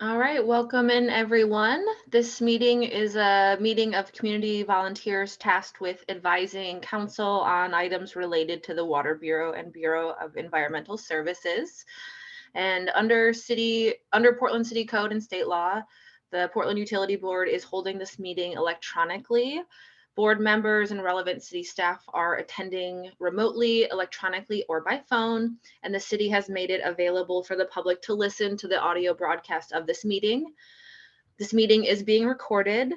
All right, welcome in everyone. This meeting is a meeting of community volunteers tasked with advising council on items related to the Water Bureau and Bureau of Environmental Services. And under Portland City Code and state law, the Portland Utility Board is holding this meeting electronically. Board members and relevant city staff are attending remotely, electronically, or by phone, and the city has made it available for the public to listen to the audio broadcast of this meeting. This meeting is being recorded.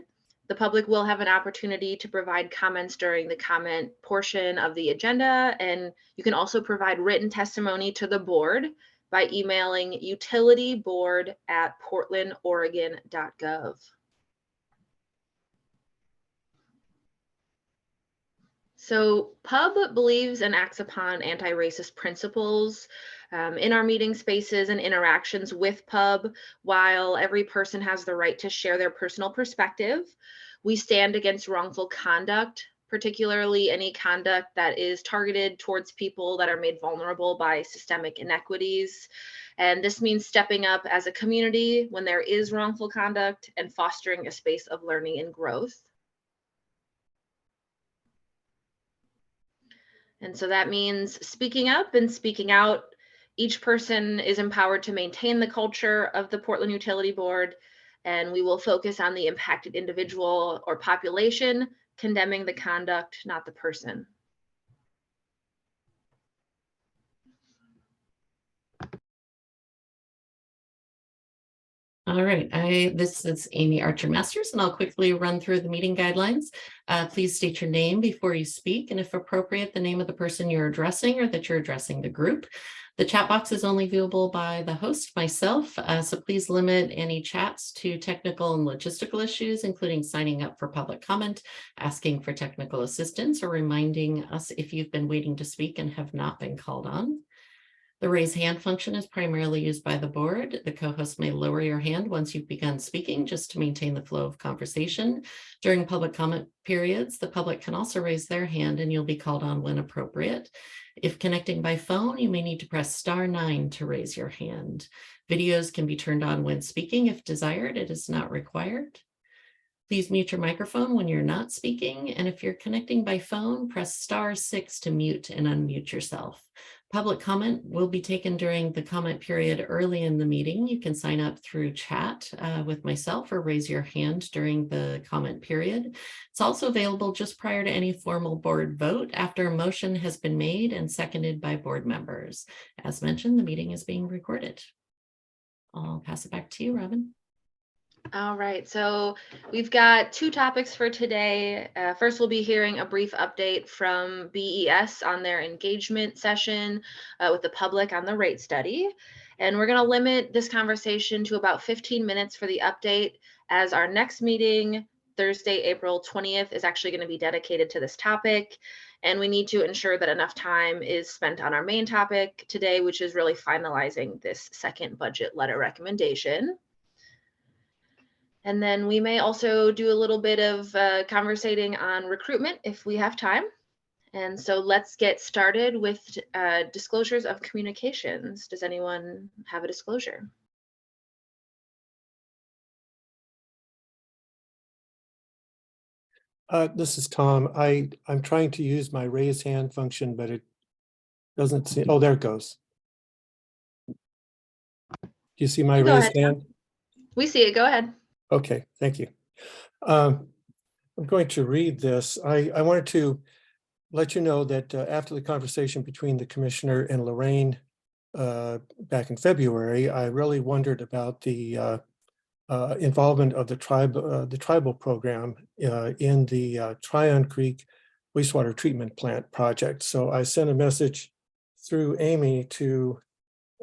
The public will have an opportunity to provide comments during the comment portion of the agenda, and you can also provide written testimony to the board by emailing utilityboard@portlandoregon.gov. So PUB believes and acts upon anti-racist principles in our meeting spaces and interactions with PUB. While every person has the right to share their personal perspective, we stand against wrongful conduct, particularly any conduct that is targeted towards people that are made vulnerable by systemic inequities. And this means stepping up as a community when there is wrongful conduct and fostering a space of learning and growth. And so that means speaking up and speaking out. Each person is empowered to maintain the culture of the Portland Utility Board, and we will focus on the impacted individual or population, condemning the conduct, not the person. All right, this is Amy Archer Masters, and I'll quickly run through the meeting guidelines. Please state your name before you speak, and if appropriate, the name of the person you're addressing or that you're addressing the group. The chat box is only viewable by the host, myself, so please limit any chats to technical and logistical issues, including signing up for public comment, asking for technical assistance, or reminding us if you've been waiting to speak and have not been called on. The raise hand function is primarily used by the board. The co-host may lower your hand once you've begun speaking just to maintain the flow of conversation. During public comment periods, the public can also raise their hand and you'll be called on when appropriate. If connecting by phone, you may need to press *9 to raise your hand. Videos can be turned on when speaking if desired. It is not required. Please mute your microphone when you're not speaking. And if you're connecting by phone, press *6 to mute and unmute yourself. Public comment will be taken during the comment period early in the meeting. You can sign up through chat with myself or raise your hand during the comment period. It's also available just prior to any formal board vote after a motion has been made and seconded by board members. As mentioned, the meeting is being recorded. I'll pass it back to you, Robin. All right, so we've got two topics for today. First, we'll be hearing a brief update from BES on their engagement session with the public on the rate study. And we're going to limit this conversation to about 15 minutes for the update, as our next meeting, Thursday, April 20th, is actually going to be dedicated to this topic. And we need to ensure that enough time is spent on our main topic today, which is really finalizing this second budget letter recommendation. And then we may also do a little bit of conversating on recruitment if we have time. And so let's get started with disclosures of communications. Does anyone have a disclosure? This is Tom. I'm trying to use my raise hand function, but it doesn't see. Oh, there it goes. Do you see my raised hand? We see it. Go ahead. Okay, thank you. I'm going to read this. I wanted to let you know that after the conversation between the commissioner and Lorraine back in February, I really wondered about the involvement of the tribal program in the Tryon Creek wastewater treatment plant project. So I sent a message through Amy to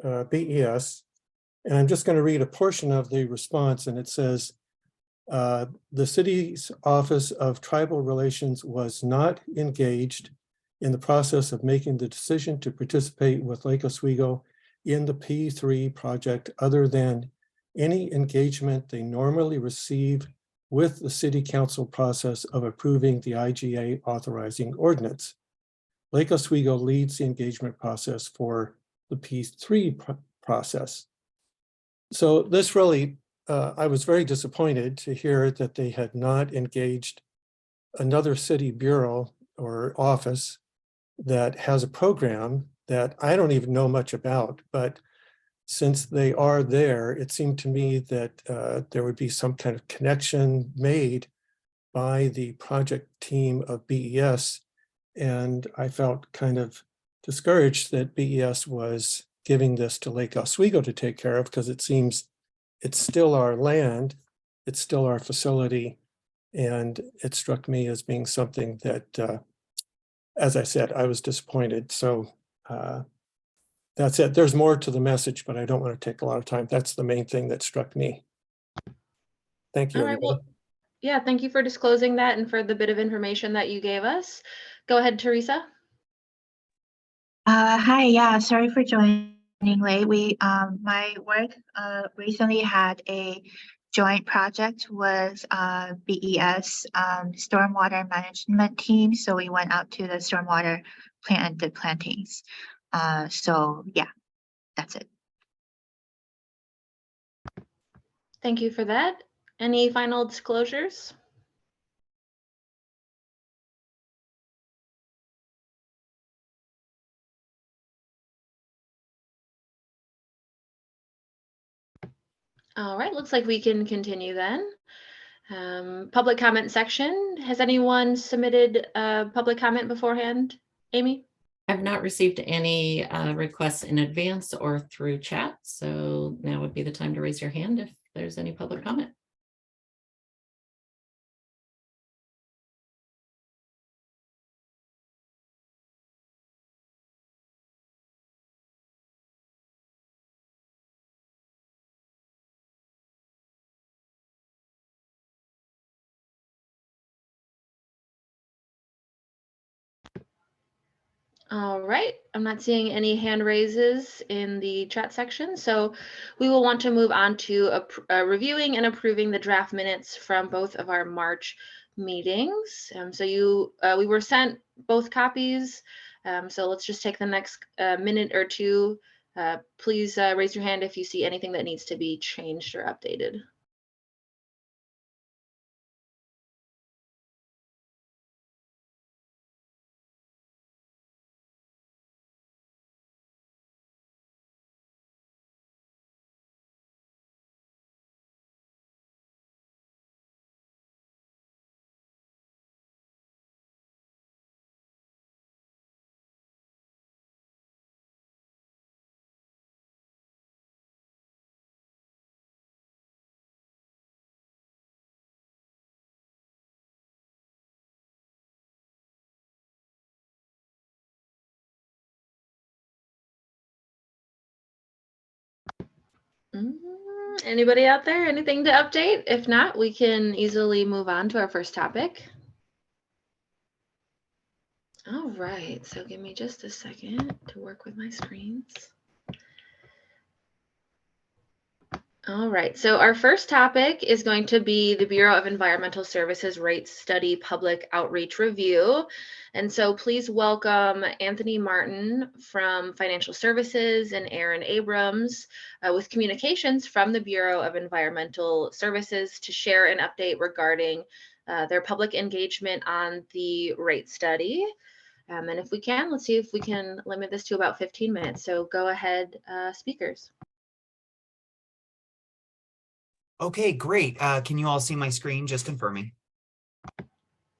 BES, and I'm just going to read a portion of the response, and it says, the city's Office of Tribal Relations was not engaged in the process of making the decision to participate with Lake Oswego in the P3 project other than any engagement they normally receive with the city council process of approving the IGA authorizing ordinance. Lake Oswego leads the engagement process for the P3 process. So this really I was very disappointed to hear that they had not engaged another city bureau or office that has a program that I don't even know much about, but since they are there, it seemed to me that there would be some kind of connection made by the project team of BES. And I felt kind of discouraged that BES was giving this to Lake Oswego to take care of, because it seems it's still our land, it's still our facility, and it struck me as being something that, as I said, I was disappointed. So that's it. There's more to the message, but I don't want to take a lot of time. That's the main thing that struck me. Thank you, All right, everybody. well, yeah, thank you for disclosing that and for the bit of information that you gave us. Go ahead, Teresa. Hi, yeah, sorry for joining late. My work recently had a joint project with BES stormwater management team. So we went out to the stormwater plant and did plantings. So yeah, that's it. Thank you for that. Any final disclosures? All right, looks like we can continue then. Public comment section. Has anyone submitted public comment beforehand? Amy? I've not received any requests in advance or through chat, so now would be the time to raise your hand if there's any public comment. All right, I'm not seeing any hand raises in the chat section, so we will want to move on to reviewing and approving the draft minutes from both of our March meetings. We were sent both copies, so let's just take the next minute or two. Please raise your hand if you see anything that needs to be changed or updated. Anybody out there? Anything to update? If not, we can easily move on to our first topic. All right, so give me just a second to work with my screens. All right, so our first topic is going to be the Bureau of Environmental Services Rates Study Public Outreach Review. And so please welcome Anthony Martin from Financial Services and Aaron Abrams with communications from the Bureau of Environmental Services to share an update regarding their public engagement on the rate study. And if we can, let's see if we can limit this to about 15 minutes. So go ahead, speakers. Okay, great. Can you all see my screen? Just confirming.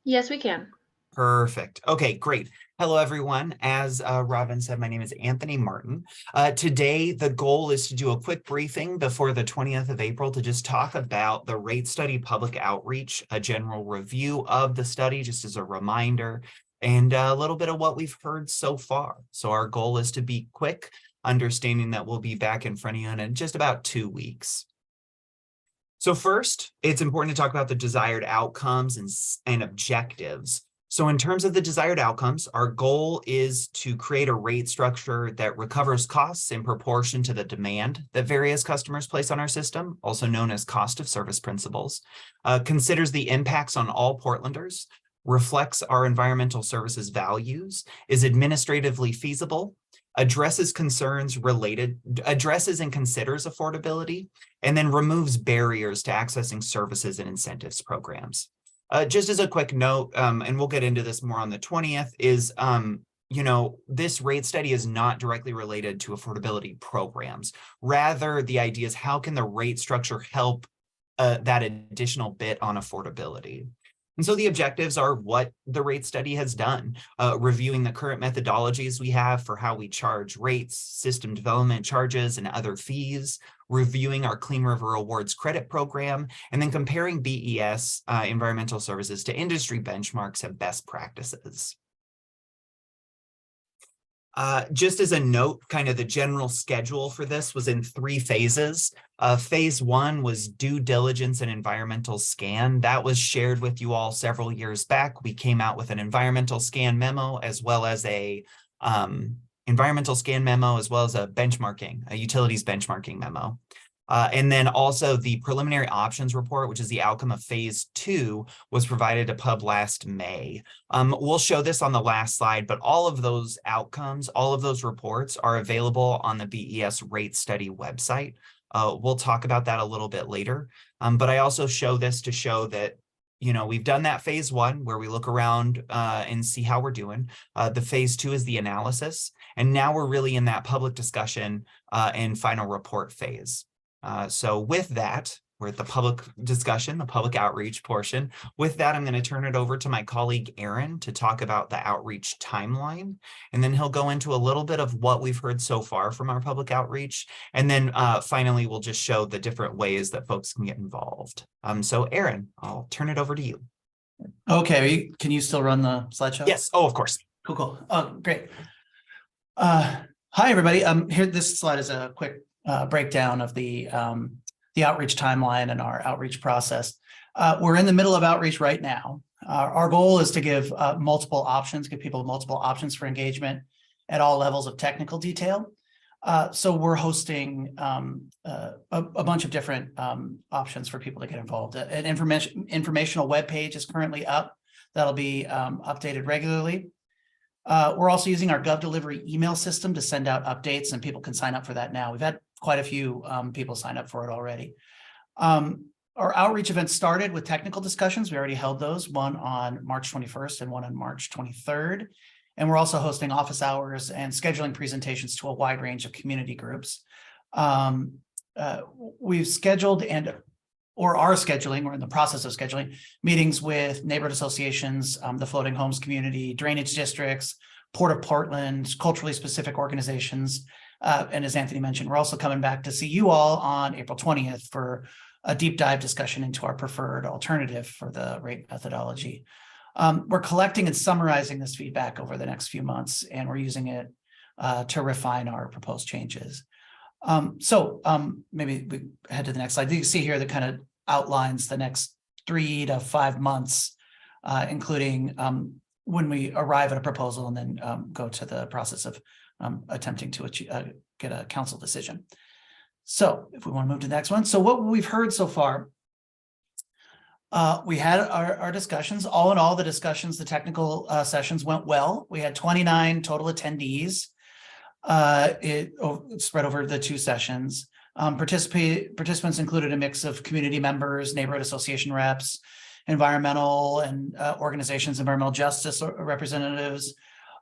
Yes, we can. Perfect. Okay, great. Hello, everyone. As Robin said, my name is Anthony Martin. Today, the goal is to do a quick briefing before the 20th of April to just talk about the rate study public outreach, a general review of the study, just as a reminder, and a little bit of what we've heard so far. So our goal is to be quick, understanding that we'll be back in front of you in just about 2 weeks. So first, it's important to talk about the desired outcomes and objectives. So in terms of the desired outcomes, our goal is to create a rate structure that recovers costs in proportion to the demand that various customers place on our system, also known as cost of service principles, considers the impacts on all Portlanders, reflects our environmental services values, is administratively feasible, addresses and considers affordability, and then removes barriers to accessing services and incentives programs. Just as a quick note, and we'll get into this more on the 20th, is this rate study is not directly related to affordability programs. Rather, the idea is how can the rate structure help that additional bit on affordability? And so the objectives are what the rate study has done, reviewing the current methodologies we have for how we charge rates, system development charges, and other fees, reviewing our Clean River Awards credit program, and then comparing BES environmental services to industry benchmarks and best practices. Just as a note, kind of the general schedule for this was in 3 phases. Phase 1 was due diligence and environmental scan. That was shared with you all several years back. We came out with an environmental scan memo as well as a environmental scan memo, as well as a utilities benchmarking memo. And then also the preliminary options report, which is the outcome of phase 2, was provided to Pub last May. We'll show this on the last slide, but all of those outcomes, all of those reports are available on the BES rate study website. We'll talk about that a little bit later. But I also show this to show that we've done that phase 1 where we look around and see how we're doing. The phase 2 is the analysis. And now we're really in that public discussion and final report phase. So with that, we're at the public discussion, the public outreach portion. With that, I'm going to turn it over to my colleague, Aaron, to talk about the outreach timeline. And then he'll go into a little bit of what we've heard so far from our public outreach. And then finally, we'll just show the different ways that folks can get involved. So Aaron, I'll turn it over to you. Okay, can you still run the slideshow? Yes. Oh, of course. Cool. Oh, great. Hi, everybody. Here, this slide is a quick breakdown of the outreach timeline and our outreach process. We're in the middle of outreach right now. Our goal is to give multiple options, give people multiple options for engagement at all levels of technical detail. So we're hosting a bunch of different options for people to get involved. An informational web page is currently up. That'll be updated regularly. We're also using our GovDelivery email system to send out updates, and people can sign up for that now. We've had quite a few people sign up for it already. Our outreach event started with technical discussions. We already held those, one on March 21st and one on March 23rd. And we're also hosting office hours and scheduling presentations to a wide range of community groups. We've scheduled or are scheduling, we're in the process of scheduling meetings with neighborhood associations, the Floating Homes community, drainage districts, Port of Portland, culturally specific organizations. And as Anthony mentioned, we're also coming back to see you all on April 20th for a deep dive discussion into our preferred alternative for the rate methodology. We're collecting and summarizing this feedback over the next few months, and we're using it to refine our proposed changes. Maybe we head to the next slide. You can see here that kind of outlines the next 3 to 5 months, including when we arrive at a proposal and then go to the process of attempting to get a council decision. So if we want to move to the next one. So what we've heard so far, we had our discussions. All in all, the discussions, the technical sessions went well. We had 29 total attendees. It spread over the 2 sessions. Participants included a mix of community members, neighborhood association reps, environmental and organizations, environmental justice representatives,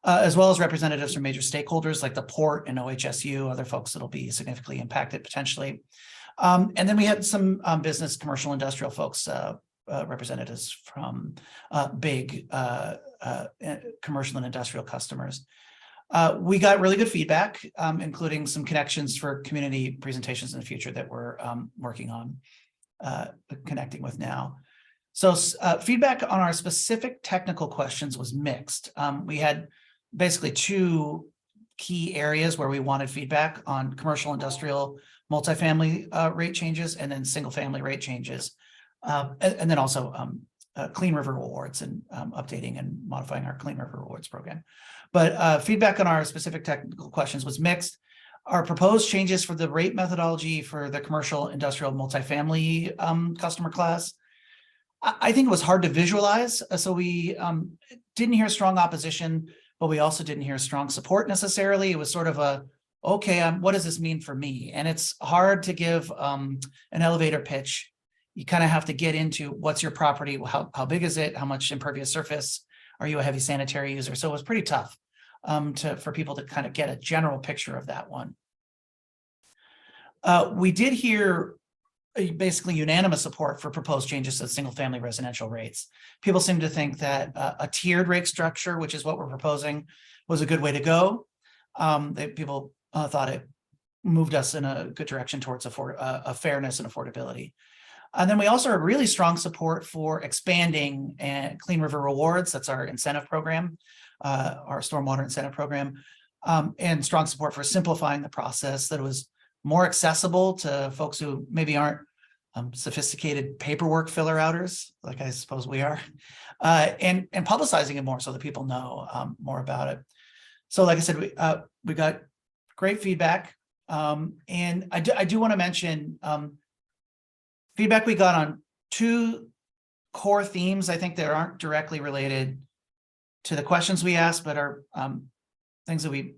as well as representatives from major stakeholders like the port and OHSU, other folks that'll be significantly impacted potentially. And then we had some business, commercial, industrial folks, representatives from big commercial and industrial customers. We got really good feedback, including some connections for community presentations in the future that we're working on connecting with now. So feedback on our specific technical questions was mixed. We had basically 2 key areas where we wanted feedback on commercial, industrial, multifamily rate changes, and then single family rate changes. And then also Clean River Awards and updating and modifying our Clean River Awards program. But feedback on our specific technical questions was mixed. Our proposed changes for the rate methodology for the commercial, industrial, multifamily customer class, I think it was hard to visualize. So we didn't hear strong opposition but we also didn't hear strong support necessarily. It was sort of a, okay, what does this mean for me? And it's hard to give an elevator pitch. You kind of have to get into what's your property, how big is it, how much impervious surface, are you a heavy sanitary user? So it was pretty tough for people to kind of get a general picture of that one. We did hear basically unanimous support for proposed changes to single-family residential rates. People seem to think that a tiered rate structure, which is what we're proposing, was a good way to go. People thought it moved us in a good direction towards fairness and affordability. And then we also have really strong support for expanding Clean River Rewards. That's our incentive program, our stormwater incentive program, and strong support for simplifying the process, that it was more accessible to folks who maybe aren't sophisticated paperwork filler outers, like I suppose we are, and publicizing it more so that people know more about it. So like I said, we got great feedback. And I do want to mention feedback we got on 2 core themes, I think, that aren't directly related to the questions we asked, but are things that we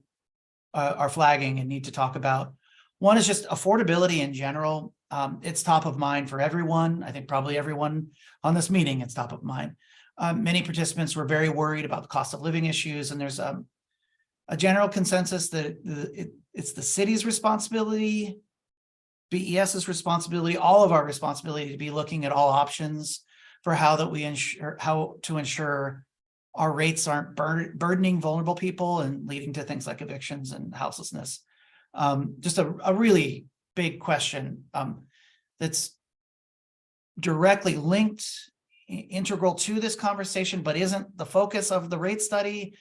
are flagging and need to talk about. One is just affordability in general. It's top of mind for everyone. I think probably everyone on this meeting, it's top of mind. Many participants were very worried about the cost of living issues, and there's a general consensus that it's the city's responsibility, BES's responsibility, all of our responsibility to be looking at all options for how to ensure our rates aren't burdening vulnerable people and leading to things like evictions and houselessness. Just a really big question that's directly linked, integral to this conversation, but isn't the focus of the rate study.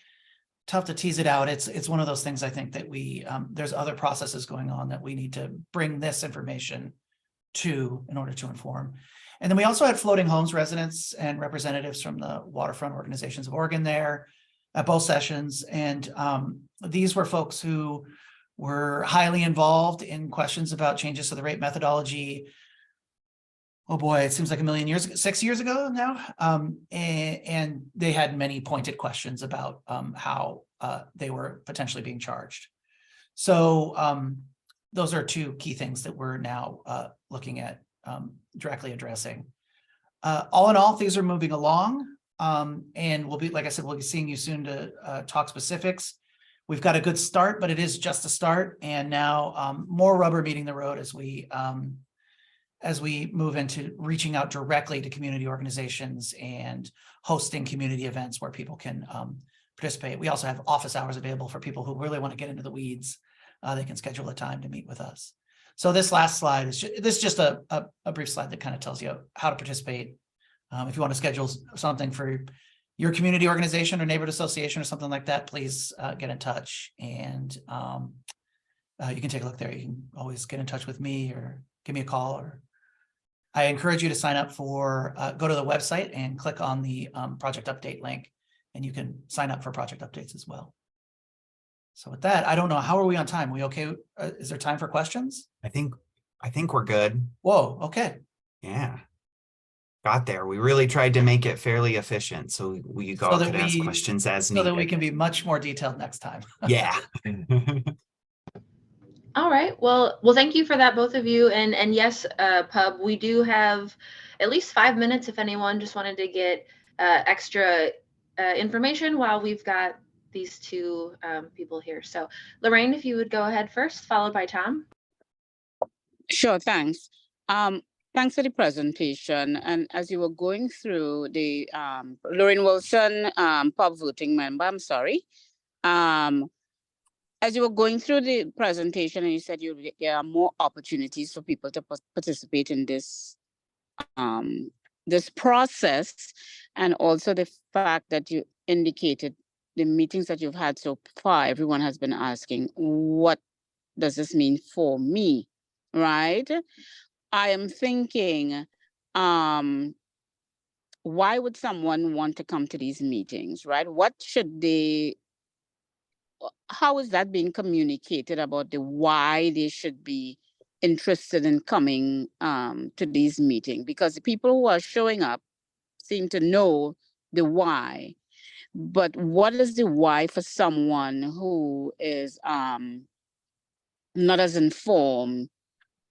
Tough to tease it out. It's one of those things, I think, that there's other processes going on that we need to bring this information to in order to inform. And then we also had Floating Homes residents and representatives from the Waterfront Organizations of Oregon there at both sessions. And these were folks who were highly involved in questions about changes to the rate methodology. Oh boy, it seems like 6 years ago now. And they had many pointed questions about how they were potentially being charged. So those are 2 key things that we're now looking at directly addressing. All in all, things are moving along. And we'll be, like I said, we'll be seeing you soon to talk specifics. We've got a good start, but it is just a start. And now more rubber meeting the road as we move into reaching out directly to community organizations and hosting community events where people can participate. We also have office hours available for people who really want to get into the weeds. They can schedule a time to meet with us. So this last slide is just a brief slide that kind of tells you how to participate. If you want to schedule something for your community organization or neighborhood association or something like that, please get in touch, and you can take a look there. You can always get in touch with me or give me a call, or I encourage you to sign up for, go to the website and click on the project update link, and you can sign up for project updates as well. So with that, I don't know, how are we on time? We okay? Is there time for questions? I think we're good. Whoa, okay. Yeah. Got there. We really tried to make it fairly efficient, so we could ask questions as needed. So that we can be much more detailed next time. Yeah. All right. Well, thank you for that, both of you. And yes, Pub, we do have at least 5 minutes if anyone just wanted to get extra information while we've got these 2 people here. So Lorraine, if you would go ahead first, followed by Tom. Sure, thanks. Thanks for the presentation. And as you were going through the Lorraine Wilson, Pub voting member, I'm sorry. As you were going through the presentation, and you said there are more opportunities for people to participate in this this process, and also the fact that you indicated the meetings that you've had so far, everyone has been asking, what does this mean for me, right? I am thinking, why would someone want to come to these meetings, right? How is that being communicated about the why they should be interested in coming to these meetings? Because the people who are showing up seem to know the why. But what is the why for someone who is not as informed,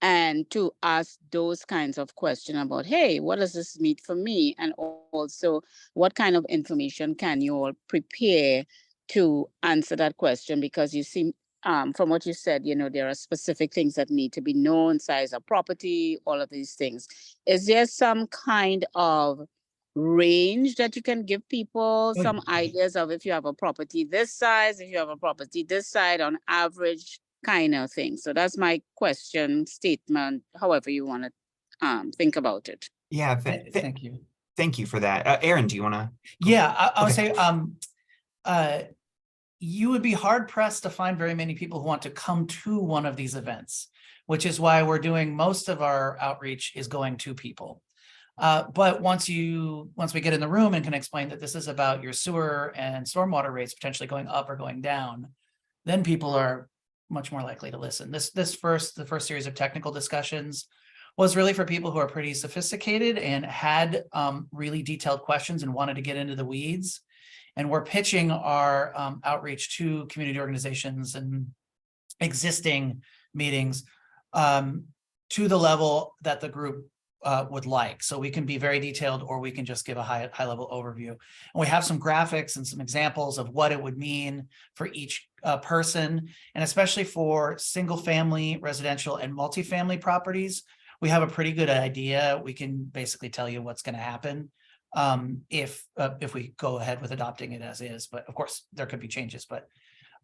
and to ask those kinds of questions about, hey, what does this mean for me? And also, what kind of information can you all prepare to answer that question? Because you seem, from what you said, you know, there are specific things that need to be known, size of property, all of these things. Is there some kind of range that you can give people, some ideas of if you have a property this size, if you have a property this side on average, kind of thing? So that's my question, statement, however you want to think about it. Yeah, Thank you. thank you for that. Aaron, do you want to? Yeah, I would Okay. say, you would be hard pressed to find very many people who want to come to one of these events, which is why we're doing most of our outreach is going to people. But once we get in the room and can explain that this is about your sewer and stormwater rates potentially going up or going down, then people are much more likely to listen. The first series of technical discussions was really for people who are pretty sophisticated and had really detailed questions and wanted to get into the weeds. And we're pitching our outreach to community organizations and existing meetings to the level that the group would like. So we can be very detailed, or we can just give a high level overview. And we have some graphics and some examples of what it would mean for each person, and especially for single family residential and multifamily properties. We have a pretty good idea. We can basically tell you what's going to happen if we go ahead with adopting it as is. But of course, there could be changes. But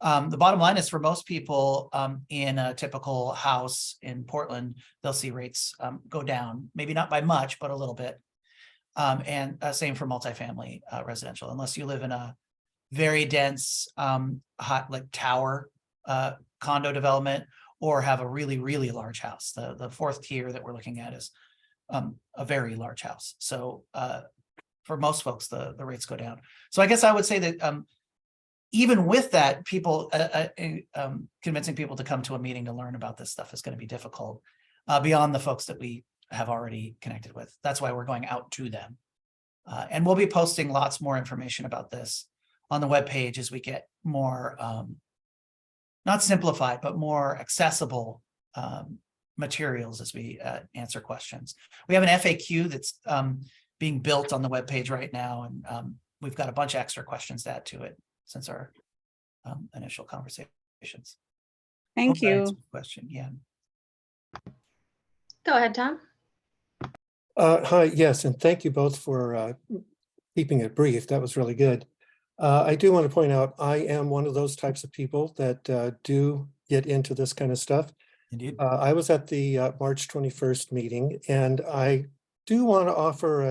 the bottom line is, for most people in a typical house in Portland, they'll see rates go down, maybe not by much, but a little bit. And same for multifamily residential, unless you live in a very dense, hot, like tower condo development, or have a really, really large house. The fourth tier that we're looking at is a very large house. So for most folks, the rates go down. So I guess I would say that even with that, people convincing people to come to a meeting to learn about this stuff is going to be difficult beyond the folks that we have already connected with. That's why we're going out to them. And we'll be posting lots more information about this on the webpage as we get more, not simplified, but more accessible materials as we answer questions. We have an FAQ that's being built on the webpage right now, and we've got a bunch of extra questions to add to it since our initial conversations. Thank Hope that you. answers the question, yeah. Go ahead, Tom. Hi, yes, and thank you both for keeping it brief. That was really good. I do want to point out, I am one of those types of people that do get into this kind of stuff. Indeed. I was at the March 21st meeting, and I do want to offer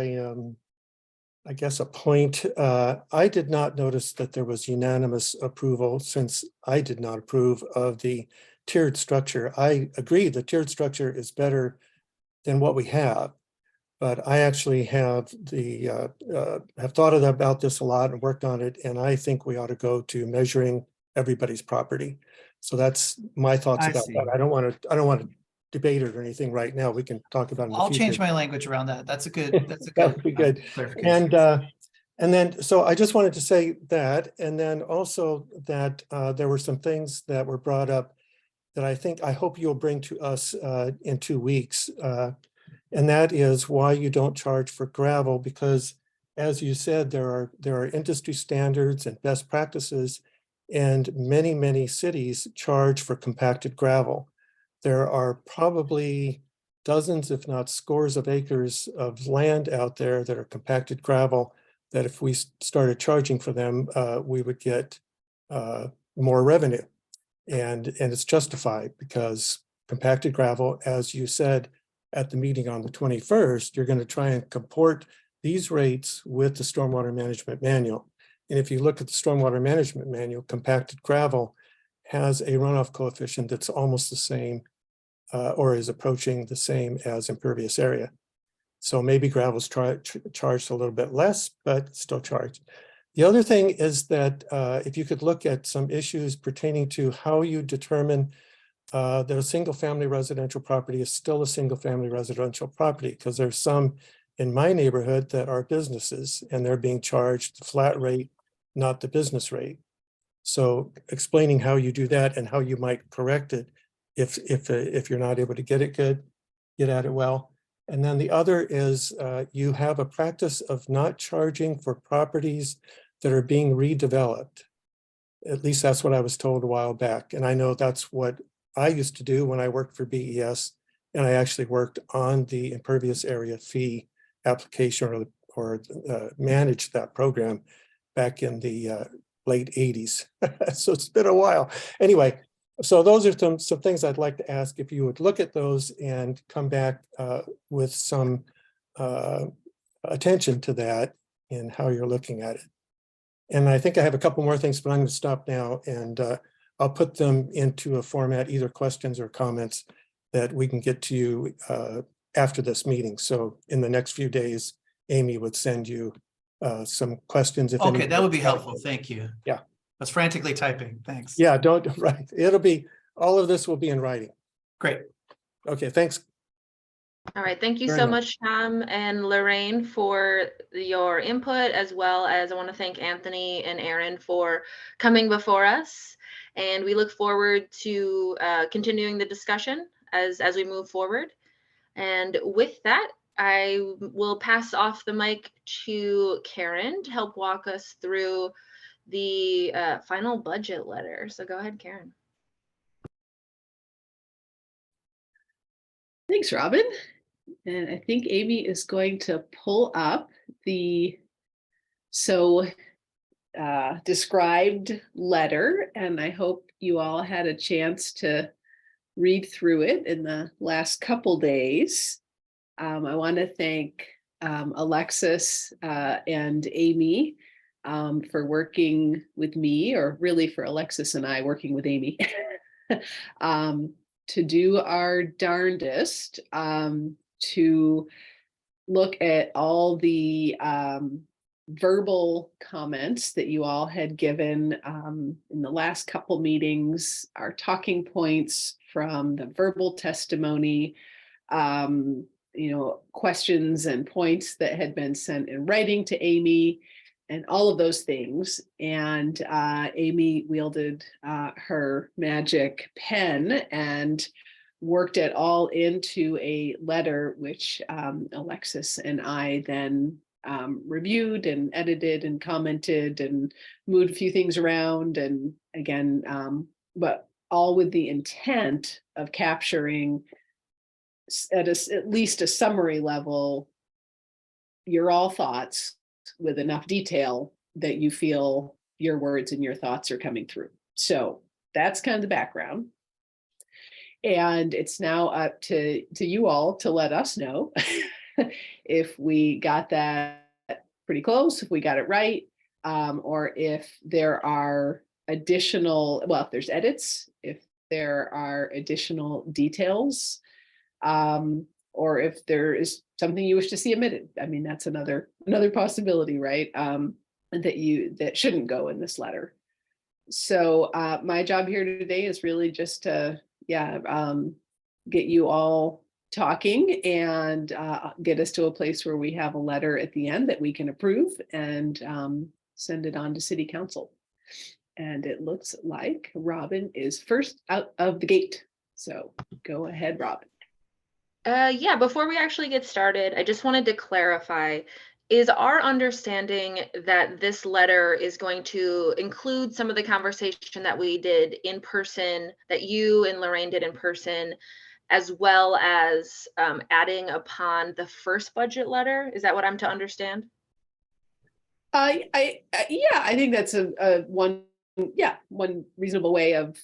I guess a point. I did not notice that there was unanimous approval, since I did not approve of the tiered structure. I agree the tiered structure is better than what we have, but I actually have thought about this a lot and worked on it, and I think we ought to go to measuring everybody's property. So that's my thoughts I about see. that. I don't want to debate it or anything right now. We can talk about it in the I'll future. change my language around that. That's a good, That would be good. clarification. And then, so I just wanted to say that, and then also that there were some things that were brought up that I hope you'll bring to us in 2 weeks. And that is why you don't charge for gravel, because as you said, there are industry standards and best practices, and many cities charge for compacted gravel. There are probably dozens, if not scores of acres of land out there that are compacted gravel, that if we started charging for them, we would get more revenue. And it's justified, because compacted gravel, as you said at the meeting on the 21st, you're going to try and comport these rates with the Stormwater Management Manual. And if you look at the Stormwater Management Manual, compacted gravel has a runoff coefficient that's almost the same or is approaching the same as impervious area. So maybe gravel's charged a little bit less, but still charged. The other thing is that if you could look at some issues pertaining to how you determine that a single family residential property is still a single family residential property, because there's some in my neighborhood that are businesses and they're being charged the flat rate not the business rate. So explaining how you do that and how you might correct it if you're not able to get at it well. And then the other is you have a practice of not charging for properties that are being redeveloped. At least that's what I was told a while back. And I know that's what I used to do when I worked for BES. And I actually worked on the impervious area fee application or managed that program back in the late 80s. So it's been a while. Anyway, so those are some things I'd like to ask if you would look at those and come back with some attention to that in how you're looking at it. And I think I have a couple more things, but I'm going to stop now and I'll put them into a format, either questions or comments that we can get to you after this meeting. So in the next few days, Amy would send you some questions. Okay, that would be helpful. Thank you. Yeah. I was frantically typing. Thanks. Yeah, right. All of this will be in writing. Great. Okay, thanks. All right, thank you Very so much. much, Tom and Lorraine, for your input, as well as I want to thank Anthony and Aaron for coming before us. And we look forward to continuing the discussion as we move forward. And with that, I will pass off the mic to Karen to help walk us through the final budget letter. So go ahead, Karen. Thanks, Robin. And I think Amy is going to pull up the described letter, and I hope you all had a chance to read through it in the last couple days. I want to thank Alexis and Amy for working with me, or really for Alexis and I working with Amy, to do our darndest to look at all the verbal comments that you all had given in the last couple meetings, our talking points from the verbal testimony, questions and points that had been sent in writing to Amy, and all of those things. And Amy wielded her magic pen and worked it all into a letter, which Alexis and I then reviewed and edited and commented and moved a few things around. And again, but all with the intent of capturing at least a summary level your all thoughts with enough detail that you feel your words and your thoughts are coming through. So that's kind of the background. And it's now up to you all to let us know if we got that pretty close, if we got it right, or if there are additional, well, if there's edits, if there are additional details, or if there is something you wish to see omitted. I mean, that's another possibility, right? That shouldn't go in this letter. So my job here today is really just to get you all talking and get us to a place where we have a letter at the end that we can approve and send it on to City Council. And it looks like Robin is first out of the gate. So go ahead, Robin. Yeah, before we actually get started, I just wanted to clarify, is our understanding that this letter is going to include some of the conversation that we did in person, that you and Lorraine did in person, as well as adding upon the first budget letter? Is that what I'm to understand? I think that's one reasonable way of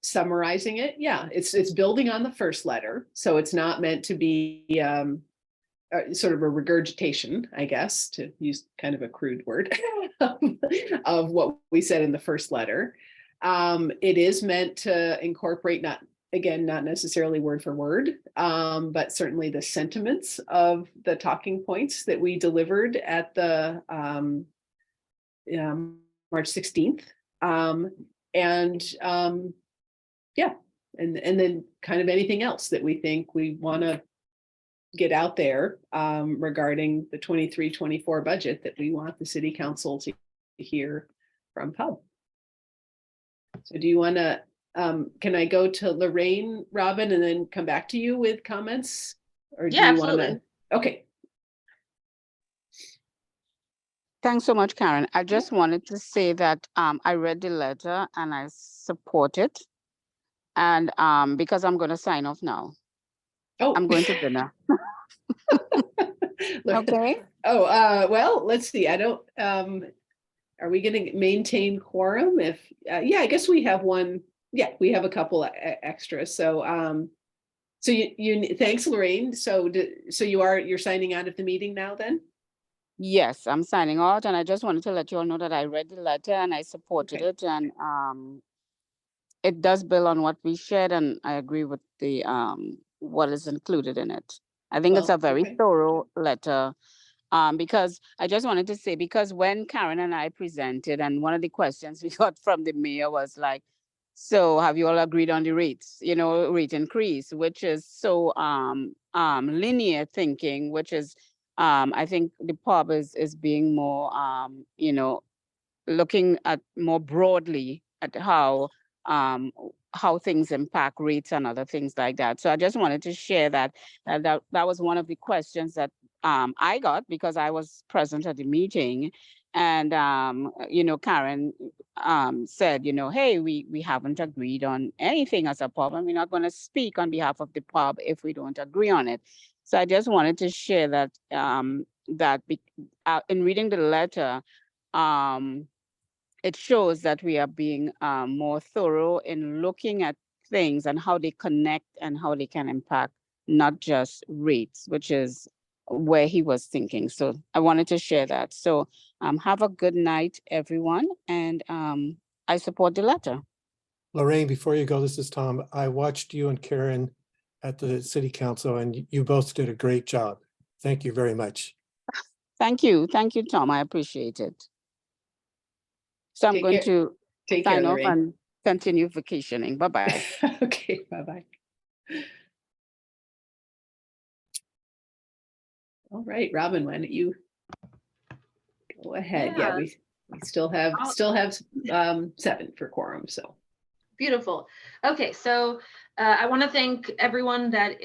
summarizing it. Yeah, it's building on the first letter, so it's not meant to be sort of a regurgitation, I guess, to use kind of a crude word, of what we said in the first letter. It is meant to incorporate, not necessarily word for word, but certainly the sentiments of the talking points that we delivered at the March 16th. And then kind of anything else that we think we want to get out there regarding the 23-24 budget that we want the City Council to hear from Pub. So do you want to, can I go to Lorraine, Robin, and then come back to you with comments? Or do Yeah, you want to? absolutely. Okay, Thanks so much, Karen. I just wanted to say that I read the letter and I support it. And because I'm going to sign off now, oh. I'm going to dinner. Okay. Oh, well, let's see. I don't, are we going to maintain quorum? If, yeah, I guess we have one. Yeah, we have a couple extras. So, so you, thanks, Lorraine. So, so you're signing out of the meeting now then? Yes, I'm signing out, and I just wanted to let you all know that I read the letter and I supported it, and it does build on what we shared, and I agree with the what is included in it. I think it's Well, a very okay. thorough letter. Because I just wanted to say, because when Karen and I presented, and one of the questions we got from the mayor was like, so have you all agreed on the rates, rate increase, which is so linear thinking, which is I think the pub is being more looking at more broadly at how things impact rates and other things like that. So I just wanted to share that that was one of the questions that I got because I was present at the meeting. And Karen said, hey, we haven't agreed on anything as a pub, and we're not going to speak on behalf of the pub if we don't agree on it. So I just wanted to share that in reading the letter, it shows that we are being more thorough in looking at things and how they connect and how they can impact not just rates, which is where he was thinking. So I wanted to share that. So have a good night, everyone. And I support the letter. Lorraine, before you go, this is Tom. I watched you and Karen at the city council and you both did a great job. Thank you very much. Thank you. Thank you, Tom. I appreciate it. So I'm going to sign off and continue vacationing. Bye-bye. Okay, bye-bye. All right, Robin, why don't you go ahead? Yeah, we still have 7 for quorum, so. Beautiful. Okay, so I want to thank everyone that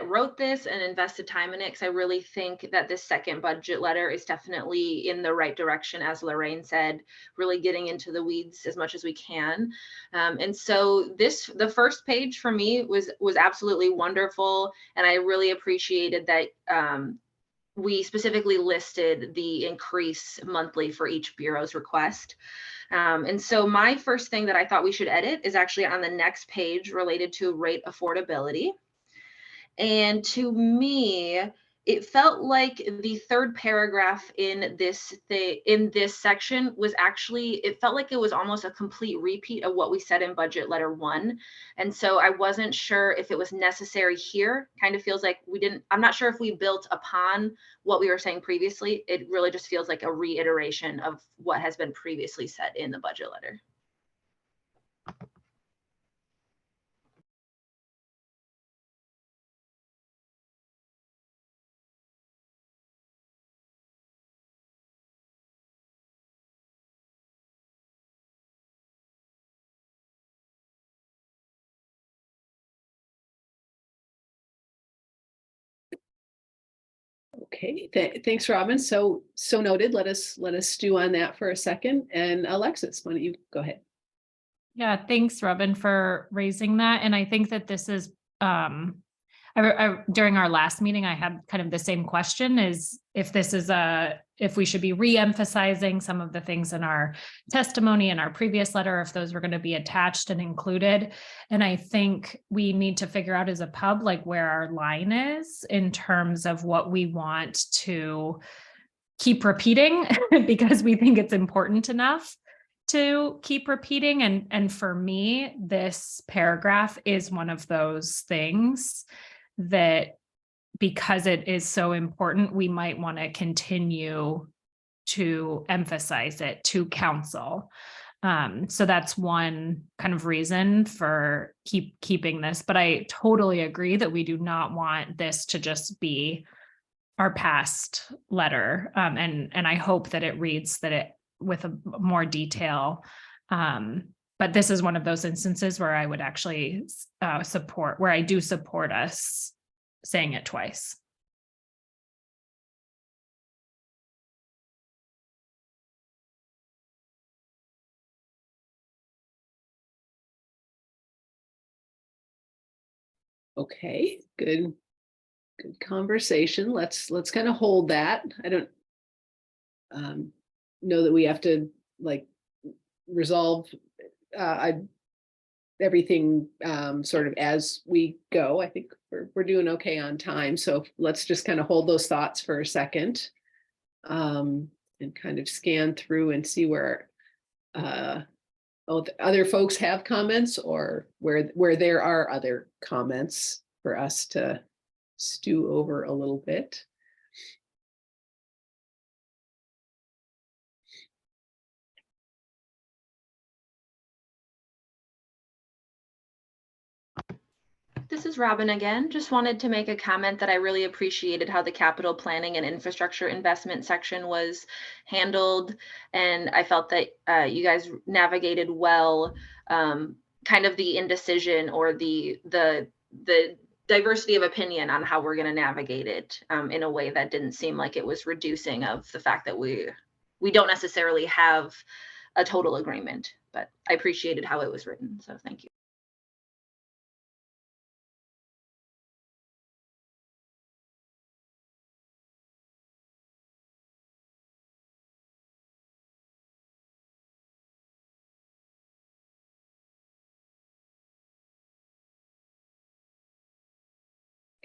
wrote this and invested time in it, because I really think that this second budget letter is definitely in the right direction, as Lorraine said, really getting into the weeds as much as we can. And so the first page for me was absolutely wonderful, and I really appreciated that we specifically listed the increase monthly for each bureau's request. And so my first thing that I thought we should edit is actually on the next page related to rate affordability. And to me, it felt like the third paragraph in this section was actually, it felt like it was almost a complete repeat of what we said in budget letter 1. And so I wasn't sure if it was necessary here. Kind of feels like I'm not sure if we built upon what we were saying previously. It really just feels like a reiteration of what has been previously said in the budget letter. Okay, thanks, Robin. So noted. Let us stew on that for a second. And Alexis, why don't you go ahead? Yeah, thanks, Robin, for raising that. And I think that this is during our last meeting, I had kind of the same question, is if we should be re-emphasizing some of the things in our testimony in our previous letter, if those were going to be attached and included. And I think we need to figure out as a pub, like where our line is in terms of what we want to keep repeating because we think it's important enough to keep repeating. And for me, this paragraph is one of those things that, because it is so important, we might want to continue to emphasize it to council. So that's one kind of reason for keeping this, but I totally agree that we do not want this to just be our past letter. And I hope that it reads that with more detail. But this is one of those instances where I would actually support us saying it twice. Okay, good conversation. Let's kind of hold that. I don't know that we have to like resolve everything sort of as we go. I think we're doing okay on time. So let's just kind of hold those thoughts for a second and kind of scan through and see where the other folks have comments, or where there are other comments for us to stew over a little bit. This is Robin again. Just wanted to make a comment that I really appreciated how the capital planning and infrastructure investment section was handled. And I felt that you guys navigated well, kind of the indecision or the diversity of opinion on how we're going to navigate it in a way that didn't seem like it was reducing of the fact that we don't necessarily have a total agreement, but I appreciated how it was written. So thank you.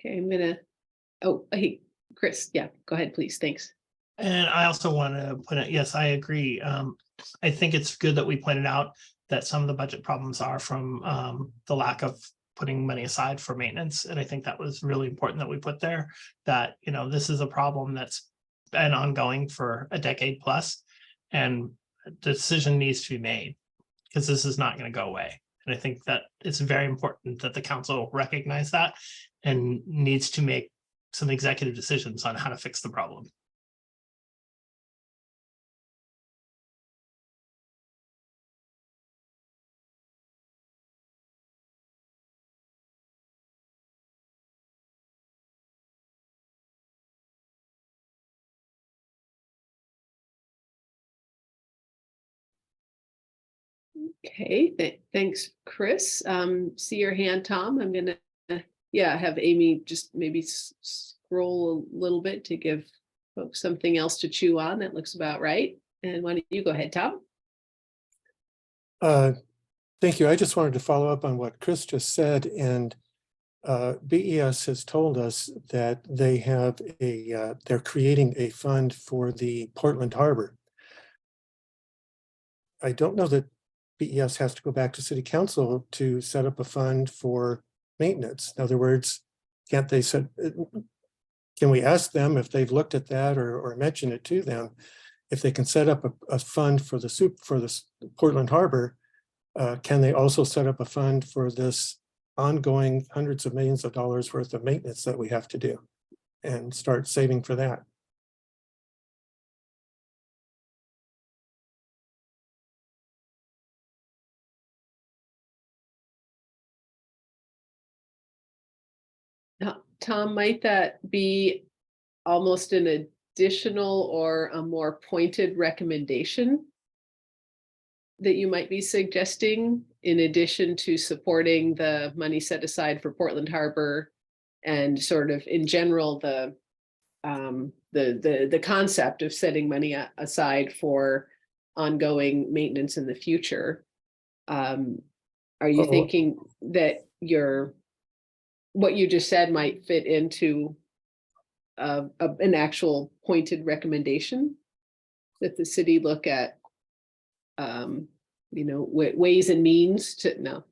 Okay, I'm gonna, oh, hey, Chris, yeah, go ahead, please, thanks. And I also want to put it, yes, I agree. I think it's good that we pointed out that some of the budget problems are from the lack of putting money aside for maintenance. And I think that was really important that we put there, that, you know, this is a problem that's been ongoing for a decade plus, and a decision needs to be made because this is not going to go away. And I think that it's very important that the council recognize that and needs to make some executive decisions on how to fix the problem. Okay, thanks, Chris. See your hand, Tom. I'm gonna, have Amy just maybe scroll a little bit to give folks something else to chew on. That looks about right. And why don't you go ahead, Tom? Thank you. I just wanted to follow up on what Chris just said, and BES has told us that they have they're creating a fund for the Portland Harbor. I don't know that BES has to go back to City Council to set up a fund for maintenance. In other words, can we ask them if they've looked at that, or mention it to them, if they can set up a fund for the Portland Harbor? Can they also set up a fund for this ongoing hundreds of millions of dollars worth of maintenance that we have to do, and start saving for that? Now, Tom, might that be almost an additional or a more pointed recommendation that you might be suggesting, in addition to supporting the money set aside for Portland Harbor and sort of in general the concept of setting money aside for ongoing maintenance in the future? Are you thinking that what you just said might fit into an actual pointed recommendation that the city look at, ways and means to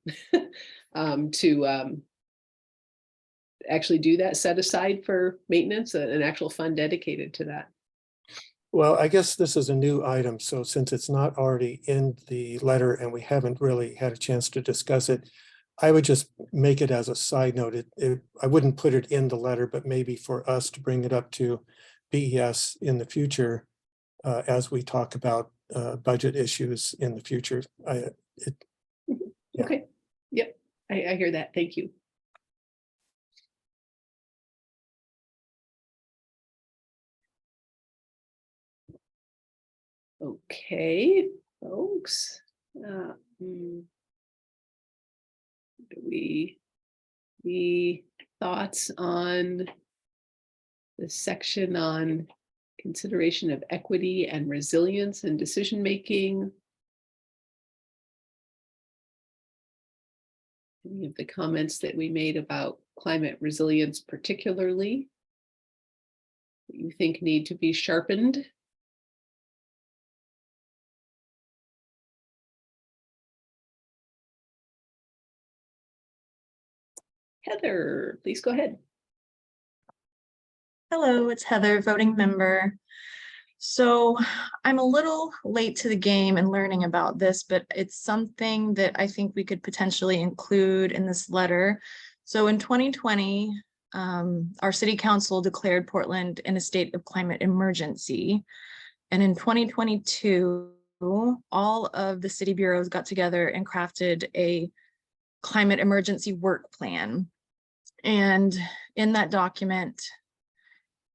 actually do that, set aside for maintenance, an actual fund dedicated to that? Well, I guess this is a new item, so since it's not already in the letter and we haven't really had a chance to discuss it, I would just make it as a side note. I wouldn't put it in the letter, but maybe for us to bring it up to BES in the future as we talk about budget issues in the future. Yeah. Okay, yep, I hear that. Thank you. Okay, folks. Do the thoughts on the section on consideration of equity and resilience and decision making? Any of the comments that we made about climate resilience particularly that you think need to be sharpened? Heather, please go ahead. Hello, it's Heather, voting member. So I'm a little late to the game and learning about this, but it's something that I think we could potentially include in this letter. So in 2020, our city council declared Portland in a state of climate emergency. And in 2022, all of the city bureaus got together and crafted a climate emergency work plan. And in that document,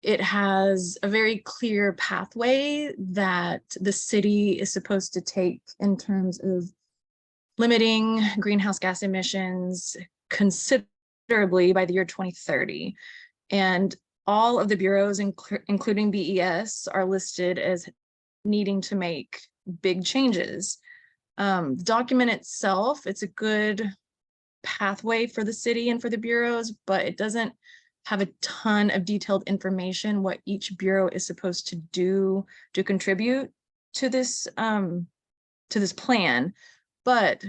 it has a very clear pathway that the city is supposed to take in terms of limiting greenhouse gas emissions considerably by the year 2030. And all of the bureaus, including BES, are listed as needing to make big changes. The document itself, it's a good pathway for the city and for the bureaus, but it doesn't have a ton of detailed information what each bureau is supposed to do to contribute to this plan. But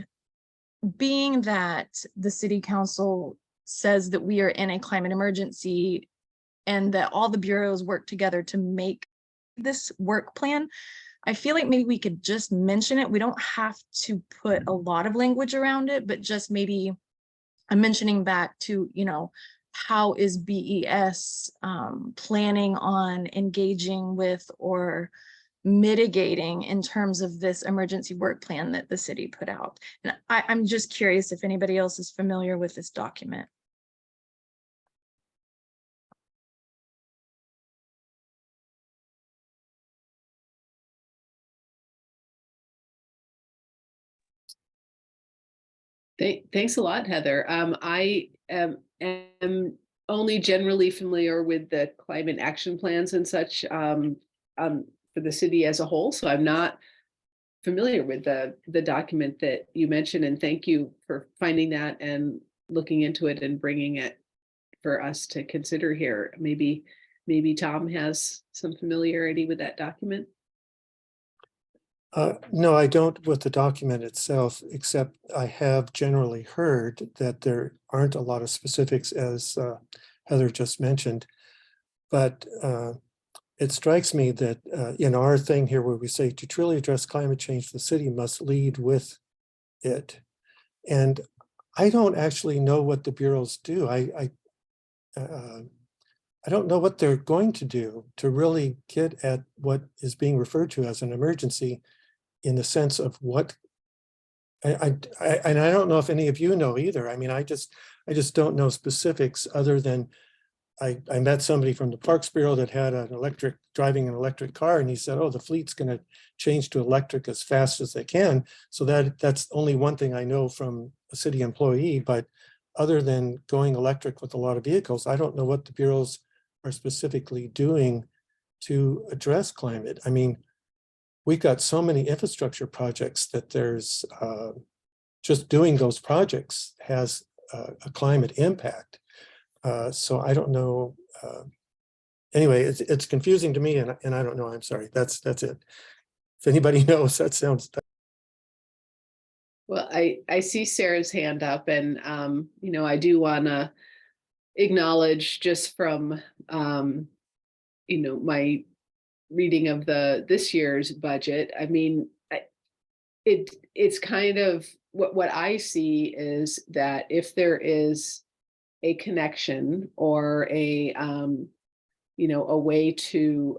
being that the city council says that we are in a climate emergency and that all the bureaus work together to make this work plan, I feel like maybe we could just mention it. We don't have to put a lot of language around it, but just maybe I'm mentioning back to, you know, how is BES planning on engaging with or mitigating in terms of this emergency work plan that the city put out? And I'm just curious if anybody else is familiar with this document. Thanks a lot, Heather. I am only generally familiar with the climate action plans and such for the city as a whole, so I'm not familiar with the document that you mentioned, and thank you for finding that and looking into it and bringing it for us to consider here. Maybe Tom has some familiarity with that document. No, I don't with the document itself, except I have generally heard that there aren't a lot of specifics, as Heather just mentioned. But it strikes me that in our thing here where we say to truly address climate change, the city must lead with it. And I don't actually know what the bureaus do. I don't know what they're going to do to really get at what is being referred to as an emergency, in the sense of what, and I don't know if any of you know either. I mean, I just don't know specifics other than I met somebody from the Parks Bureau that had driving an electric car, and he said, oh, the fleet's going to change to electric as fast as they can. So that's only one thing I know from a city employee, but other than going electric with a lot of vehicles, I don't know what the bureaus are specifically doing to address climate. I mean, we've got so many infrastructure projects that there's just doing those projects has a climate impact. So I don't know. Anyway, it's confusing to me, and I don't know. I'm sorry. That's it. If anybody knows, that sounds. Well, I see Sarah's hand up, and you know, I do want to acknowledge just from you know, my reading of this year's budget. I mean, it's kind of what I see is that if there is a connection or a you know, a way to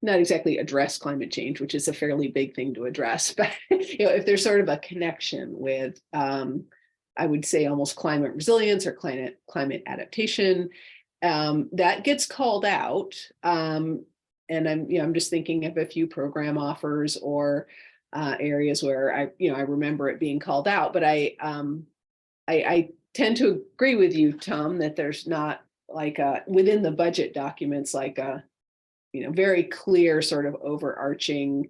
not exactly address climate change, which is a fairly big thing to address, but if there's sort of a connection with, I would say almost climate resilience or climate adaptation, that gets called out. And I'm just thinking of a few program offers or areas where I remember it being called out, but I tend to agree with you, Tom, that there's not like within the budget documents, like a, very clear sort of overarching,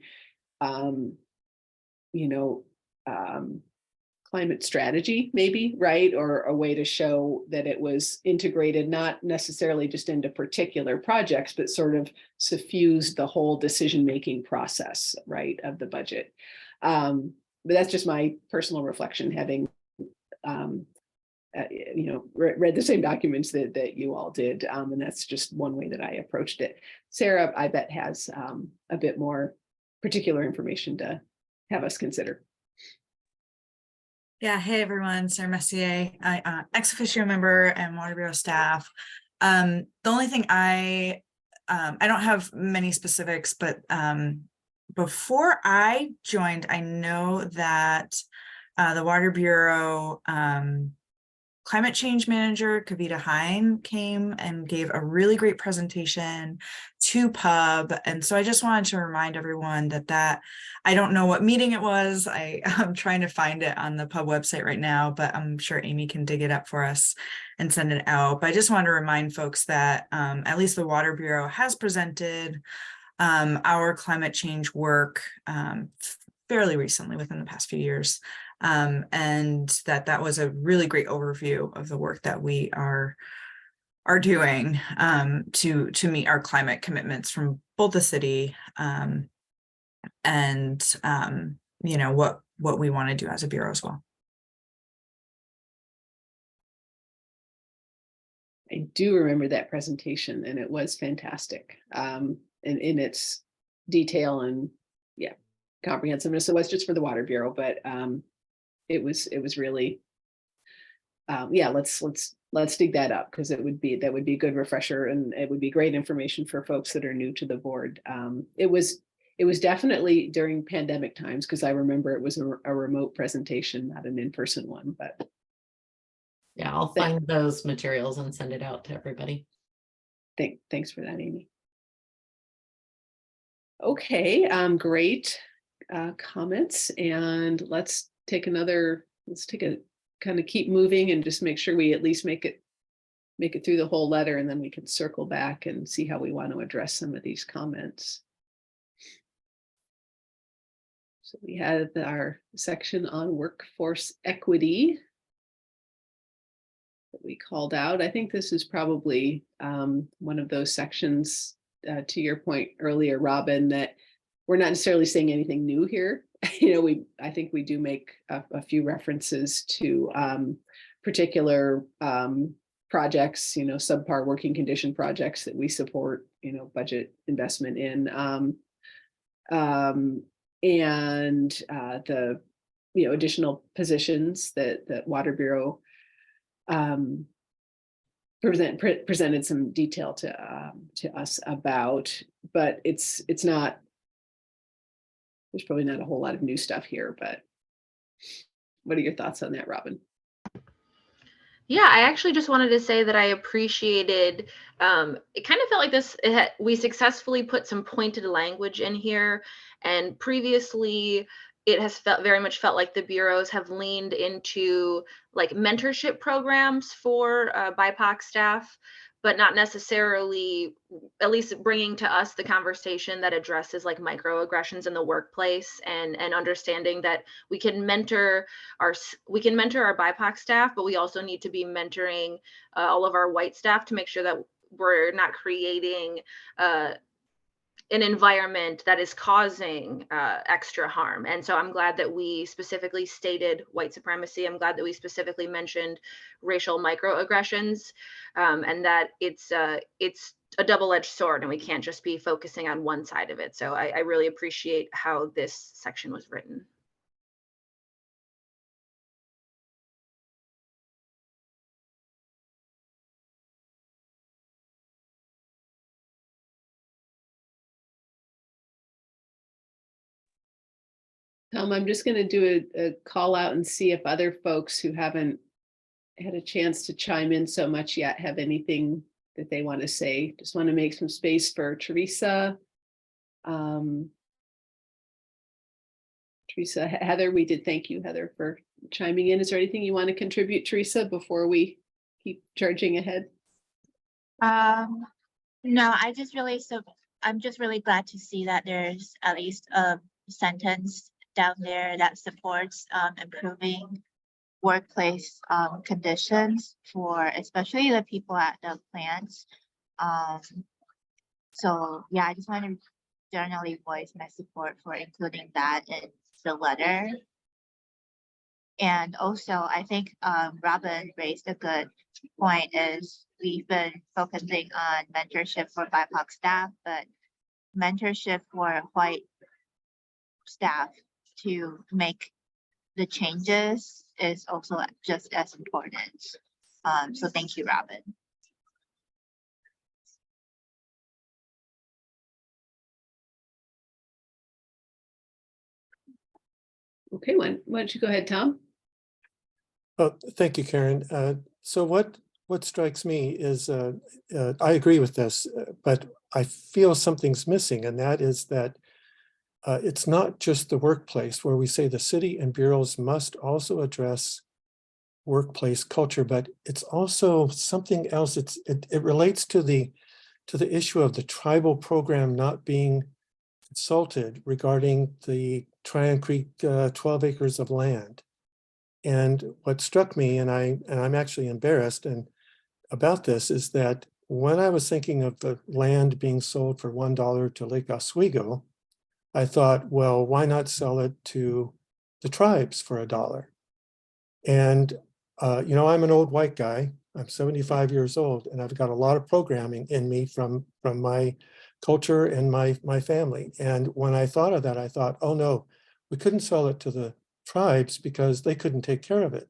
climate strategy, maybe, right? Or a way to show that it was integrated, not necessarily just into particular projects, but sort of suffused the whole decision-making process, right, of the budget. But that's just my personal reflection, having read the same documents that you all did. And that's just one way that I approached it. Sarah, I bet, has a bit more particular information to have us consider. Yeah, hey everyone, Sarah Messier, ex officio member and Water Bureau staff. The only thing I don't have many specifics, but before I joined, I know that the Water Bureau climate change manager, Kavita Hine, came and gave a really great presentation to Pub. And so I just wanted to remind everyone that I don't know what meeting it was. I'm trying to find it on the Pub website right now, but I'm sure Amy can dig it up for us and send it out. But I just want to remind folks that at least the Water Bureau has presented our climate change work fairly recently, within the past few years. And that was a really great overview of the work that we are doing to meet our climate commitments from both the city and what we want to do as a bureau as well. I do remember that presentation, and it was fantastic, and in its detail and comprehensiveness. It was just for the Water Bureau, but it was really let's dig that up, because that would be a good refresher, and it would be great information for folks that are new to the board. It was definitely during pandemic times, because I remember it was a remote presentation, not an in-person one. But yeah, I'll find those materials and send it out to everybody. Thanks for that, Amy. Okay, great comments, and let's take a kind of keep moving and just make sure we at least make it through the whole letter, and then we can circle back and see how we want to address some of these comments. So we had our section on workforce equity that we called out. I think this is probably one of those sections, to your point earlier, Robin, that we're not necessarily saying anything new here. I think we do make a few references to particular projects, subpar working condition projects that we support, budget investment in, and the additional positions that Water Bureau presented some detail to us about, but it's not. There's probably not a whole lot of new stuff here, but what are your thoughts on that, Robin? Yeah, I actually just wanted to say that I appreciated, it kind of felt like we successfully put some pointed language in here, and previously it has very much felt like the bureaus have leaned into like mentorship programs for BIPOC staff, but not necessarily, at least bringing to us the conversation that addresses like microaggressions in the workplace, and understanding that we can mentor our BIPOC staff, but we also need to be mentoring all of our white staff to make sure that we're not creating an environment that is causing extra harm. And so I'm glad that we specifically stated white supremacy. I'm glad that we specifically mentioned racial microaggressions, and that it's a double-edged sword, and we can't just be focusing on one side of it. So I really appreciate how this section was written. I'm just going to do a call out and see if other folks who haven't had a chance to chime in so much yet have anything that they want to say. Just want to make some space for Teresa. Teresa, Heather, we did thank you, Heather, for chiming in. Is there anything you want to contribute, Teresa, before we keep charging ahead? No, I'm just really glad to see that there's at least a sentence down there that supports improving workplace conditions for especially the people at the plants. So yeah, I just want to generally voice my support for including that in the letter. And also, I think Robin raised a good point, is we've been focusing on mentorship for BIPOC staff, but mentorship for white staff to make the changes is also just as important. So thank you, Robin. Okay, why don't you go ahead, Tom? Oh, thank you, Karen. So what strikes me is I agree with this, but I feel something's missing, and that is that it's not just the workplace where we say the city and bureaus must also address workplace culture, but it's also something else. It relates to the issue of the tribal program not being consulted regarding the Tryon Creek 12 acres of land. And what struck me, and I'm actually embarrassed about this, is that when I was thinking of the land being sold for $1 to Lake Oswego, I thought, well, why not sell it to the tribes for $1? And I'm an old white guy. I'm 75 years old, and I've got a lot of programming in me from my culture and my family. And when I thought of that, I thought, oh no, we couldn't sell it to the tribes because they couldn't take care of it.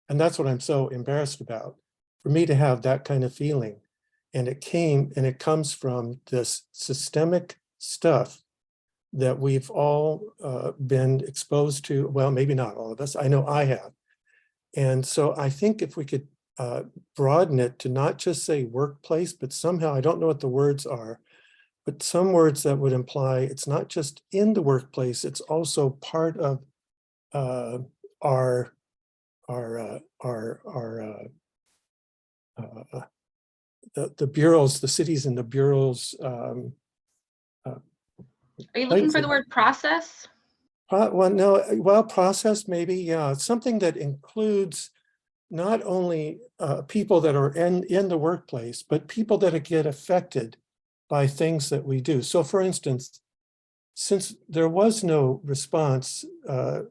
And that's what I'm so embarrassed about, for me to have that kind of feeling. And it comes from this systemic stuff that we've all been exposed to. Well, maybe not all of us. I know I have. And so I think if we could broaden it to not just say workplace, but somehow, I don't know what the words are, but some words that would imply it's not just in the workplace, it's also part of the bureaus, the cities and the bureaus. Are you looking for the word process? Process maybe, yeah. Something that includes not only people that are in the workplace, but people that get affected by things that we do. So for instance, since there was no response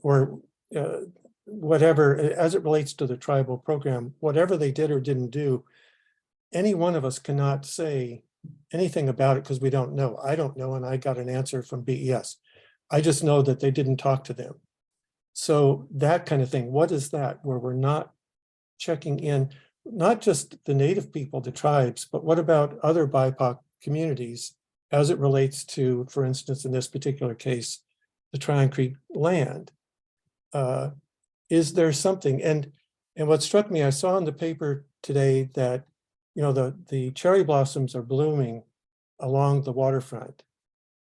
or whatever, as it relates to the tribal program, whatever they did or didn't do, any one of us cannot say anything about it because we don't know. I don't know, and I got an answer from BES. I just know that they didn't talk to them. So that kind of thing, what is that, where we're not checking in, not just the Native people, the tribes, but what about other BIPOC communities as it relates to, for instance, in this particular case, the Tryon Creek land? Is there something? And what struck me, I saw in the paper today that, the cherry blossoms are blooming along the waterfront.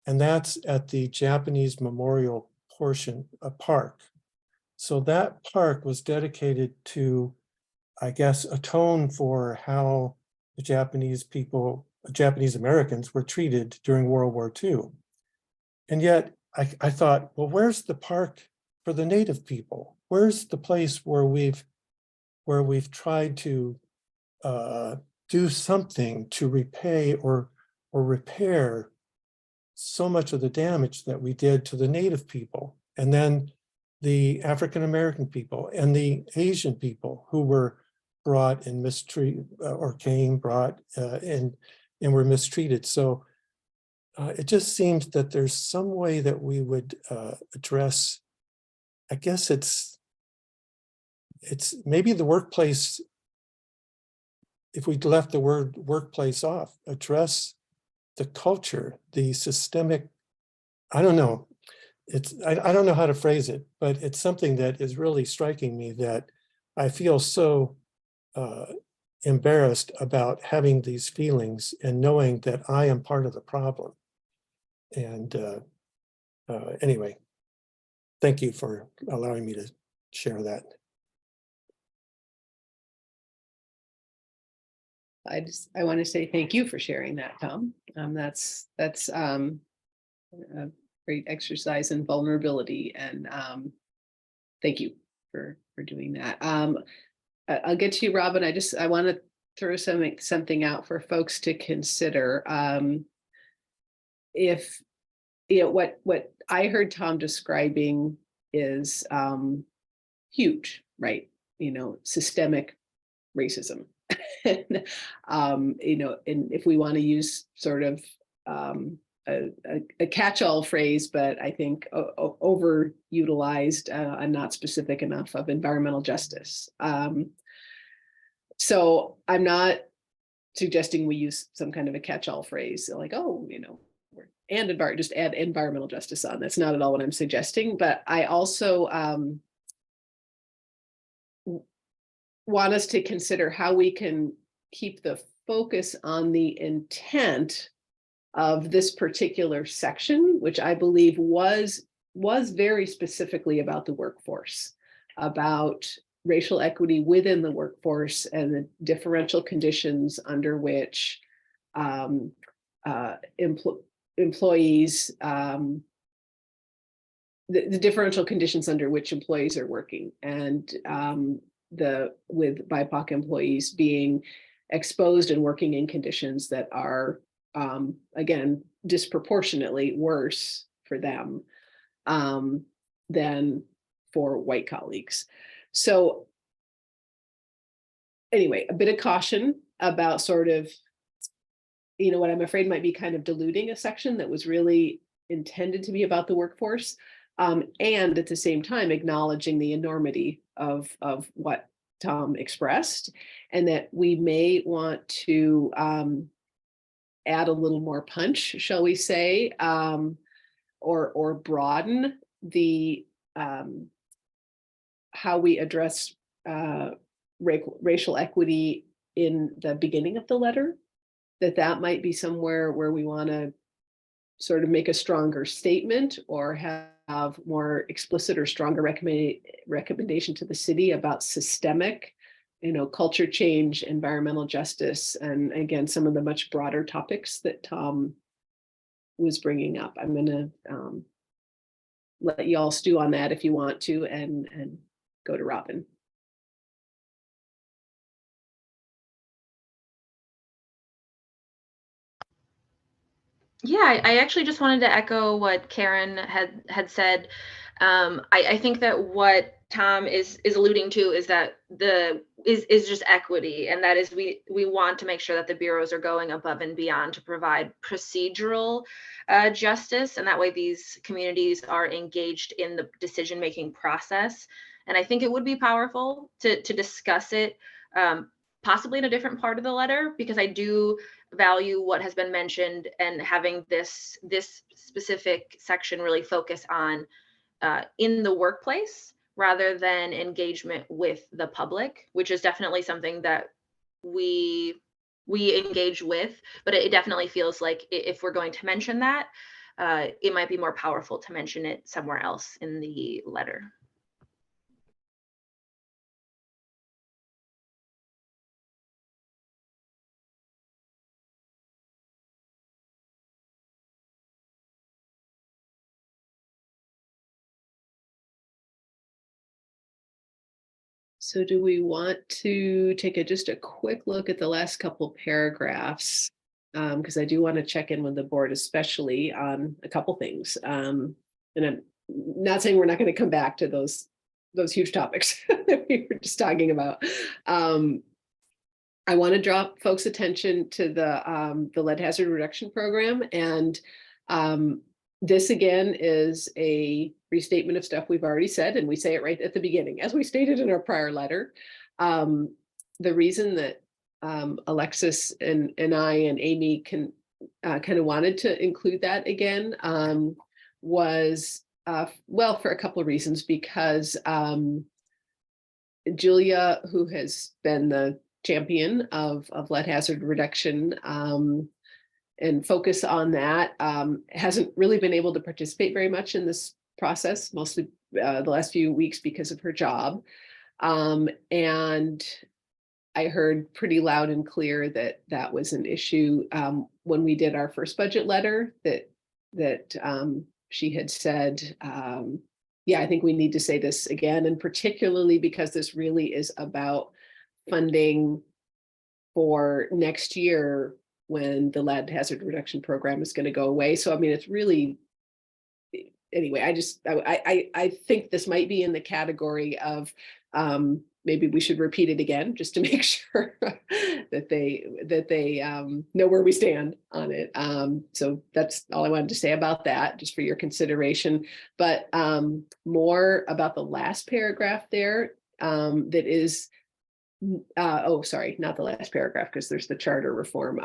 And that's at the Japanese Memorial portion of park. So that park was dedicated to, I guess, atone for how the Japanese Americans were treated during World War II. And yet I thought, well, where's the park for the Native people? Where's the place where we've tried to do something to repay or repair so much of the damage that we did to the Native people, and then the African-American people and the Asian people who were brought and mistreated and were mistreated. So it just seems that there's some way that we would address, I guess it's maybe the workplace, if we left the word workplace off, address the culture, the systemic, I don't know. I don't know how to phrase it, but it's something that is really striking me, that I feel so embarrassed about having these feelings and knowing that I am part of the problem. And anyway, thank you for allowing me to share that. I want to say thank you for sharing that, Tom. That's a great exercise in vulnerability, and thank you for doing that. I'll get to you, Robin. I want to throw something out for folks to consider. If what I heard Tom describing is huge, right? Systemic racism. And, and if we want to use sort of a catch-all phrase, but I think overutilized and not specific enough, of environmental justice. So I'm not suggesting we use some kind of a catch-all phrase like, just add environmental justice on. That's not at all what I'm suggesting, but I also want us to consider how we can keep the focus on the intent of this particular section, which I believe was very specifically about the workforce, about racial equity within the workforce and the differential conditions under which employees, the differential conditions under which employees are working, and with BIPOC employees being exposed and working in conditions that are, again, disproportionately worse for them than for white colleagues. So anyway, a bit of caution about sort of, what I'm afraid might be kind of diluting a section that was really intended to be about the workforce. And at the same time, acknowledging the enormity of what Tom expressed, and that we may want to add a little more punch, shall we say, or broaden the how we address racial equity in the beginning of the letter. That might be somewhere where we want to sort of make a stronger statement, or have more explicit or stronger recommendation to the city about systemic, culture change, environmental justice, and again, some of the much broader topics that Tom was bringing up. I'm going to let you all stew on that if you want to, and go to Robin. Yeah, I actually just wanted to echo what Karen had said. I think that what Tom is alluding to is that is just equity, and that is we want to make sure that the bureaus are going above and beyond to provide procedural justice, and that way these communities are engaged in the decision-making process. And I think it would be powerful to discuss it, possibly in a different part of the letter, because I do value what has been mentioned, and having this specific section really focus on in the workplace rather than engagement with the public, which is definitely something that we engage with, but it definitely feels like if we're going to mention that, it might be more powerful to mention it somewhere else in the letter. So do we want to take just a quick look at the last couple paragraphs? Because I do want to check in with the board, especially on a couple things. And I'm not saying we're not going to come back to those huge topics that we were just talking about. I want to draw folks' attention to the lead hazard reduction program, and this again is a restatement of stuff we've already said, and we say it right at the beginning, as we stated in our prior letter. The reason that Alexis and I and Amy kind of wanted to include that again was well, for a couple of reasons, because Julia, who has been the champion of lead hazard reduction and focus on that, hasn't really been able to participate very much in this process, mostly the last few weeks because of her job. And I heard pretty loud and clear that that was an issue when we did our first budget letter, that she had said, yeah, I think we need to say this again, and particularly because this really is about funding for next year when the lead hazard reduction program is going to go away. So, I mean, it's really, anyway, I think this might be in the category of maybe we should repeat it again just to make sure that they know where we stand on it. So that's all I wanted to say about that, just for your consideration. But more about the last paragraph there, that is, oh, sorry, not the last paragraph, because there's the charter reform.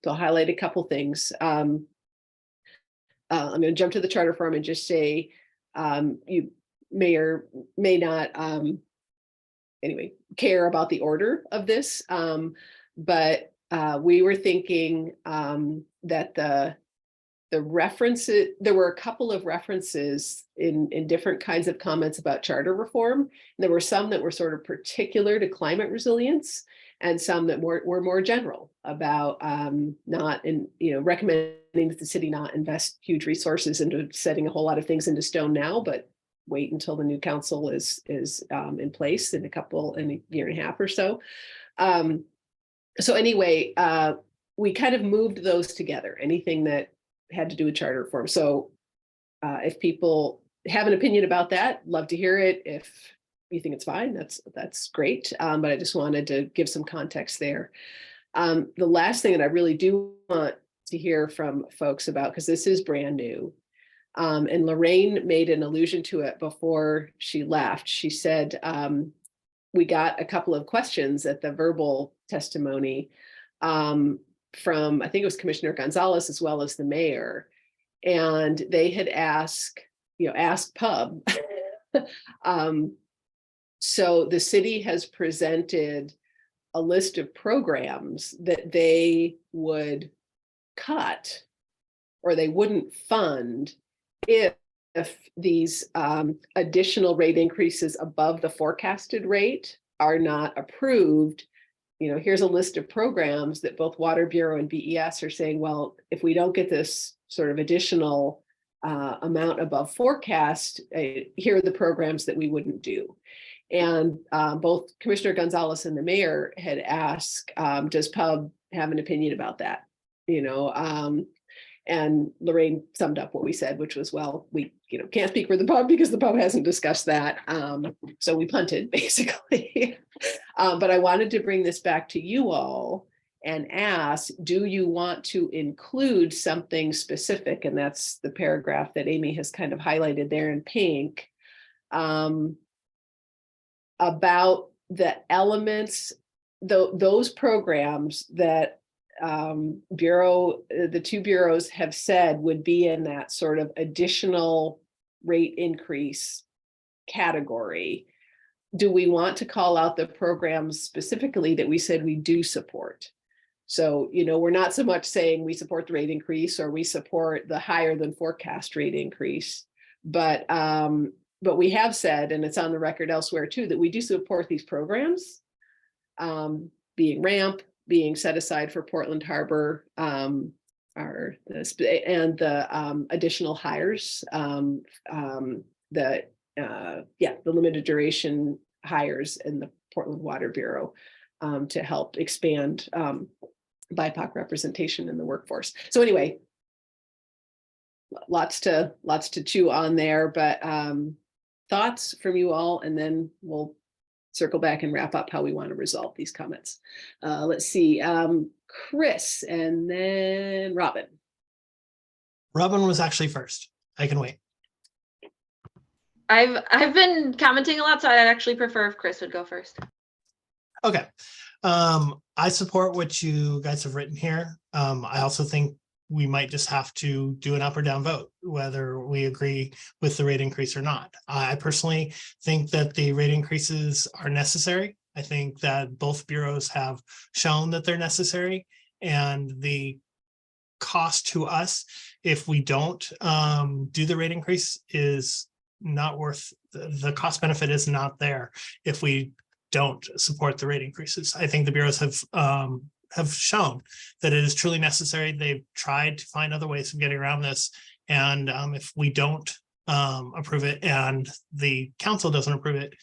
So I'll highlight a couple things. I'm going to jump to the charter reform and just say you may or may not anyway, care about the order of this. But we were thinking that the references, there were a couple of references in different kinds of comments about charter reform. And there were some that were sort of particular to climate resilience, and some that were more general about not in, recommending that the city not invest huge resources into setting a whole lot of things into stone now, but wait until the new council is in place in a year and a half or so. So anyway, we kind of moved those together, anything that had to do with charter reform. So if people have an opinion about that, love to hear it. If you think it's fine, that's great. But I just wanted to give some context there. The last thing that I really do want to hear from folks about, because this is brand new, and Lorraine made an allusion to it before she left. She said, we got a couple of questions at the verbal testimony from, I think it was Commissioner Gonzalez as well as the mayor. And they had asked Pub. So the city has presented a list of programs that they would cut or they wouldn't fund if these additional rate increases above the forecasted rate are not approved. Here's a list of programs that both Water Bureau and BES are saying, well, if we don't get this sort of additional amount above forecast, here are the programs that we wouldn't do. And both Commissioner Gonzalez and the mayor had asked, does Pub have an opinion about that? And Lorraine summed up what we said, which was, well, we can't speak for the Pub because the Pub hasn't discussed that. So we punted, basically. But I wanted to bring this back to you all and ask, do you want to include something specific? And that's the paragraph that Amy has kind of highlighted there in pink, about the elements, those programs that the two bureaus have said would be in that sort of additional rate increase category. Do we want to call out the programs specifically that we said we do support? So, we're not so much saying we support the rate increase or we support the higher than forecast rate increase, but we have said, and it's on the record elsewhere too, that we do support these programs, being RAMP, being set aside for Portland Harbor, and the additional hires, the limited duration hires in the Portland Water Bureau to help expand BIPOC representation in the workforce. So anyway, lots to chew on there, but thoughts from you all, and then we'll circle back and wrap up how we want to resolve these comments. Let's see, Chris and then Robin. Robin was actually first. I can wait. I've been commenting a lot, so I'd actually prefer if Chris would go first. Okay. I support what you guys have written here. I also think we might just have to do an up or down vote, whether we agree with the rate increase or not. I personally think that the rate increases are necessary. I think that both bureaus have shown that they're necessary, and the cost to us if we don't do the rate increase is not worth, the cost benefit is not there if we don't support the rate increases. I think the bureaus have shown that it is truly necessary. They've tried to find other ways of getting around this. And if we don't approve it and the council doesn't approve it,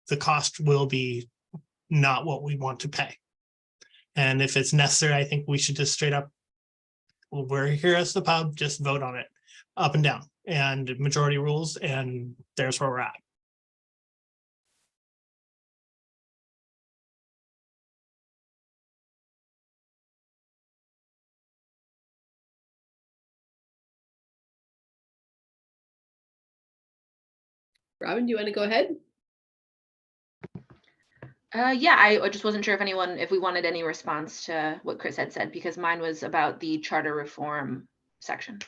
the cost will be not what we want to pay. And if it's necessary, I think we should just straight up, well, we're here as the pub, just vote on it up and down, and majority rules, and there's where we're at. Robin, do you want to go ahead? Yeah, I just wasn't sure if we wanted any response to what Chris had said, because mine was about the charter reform section.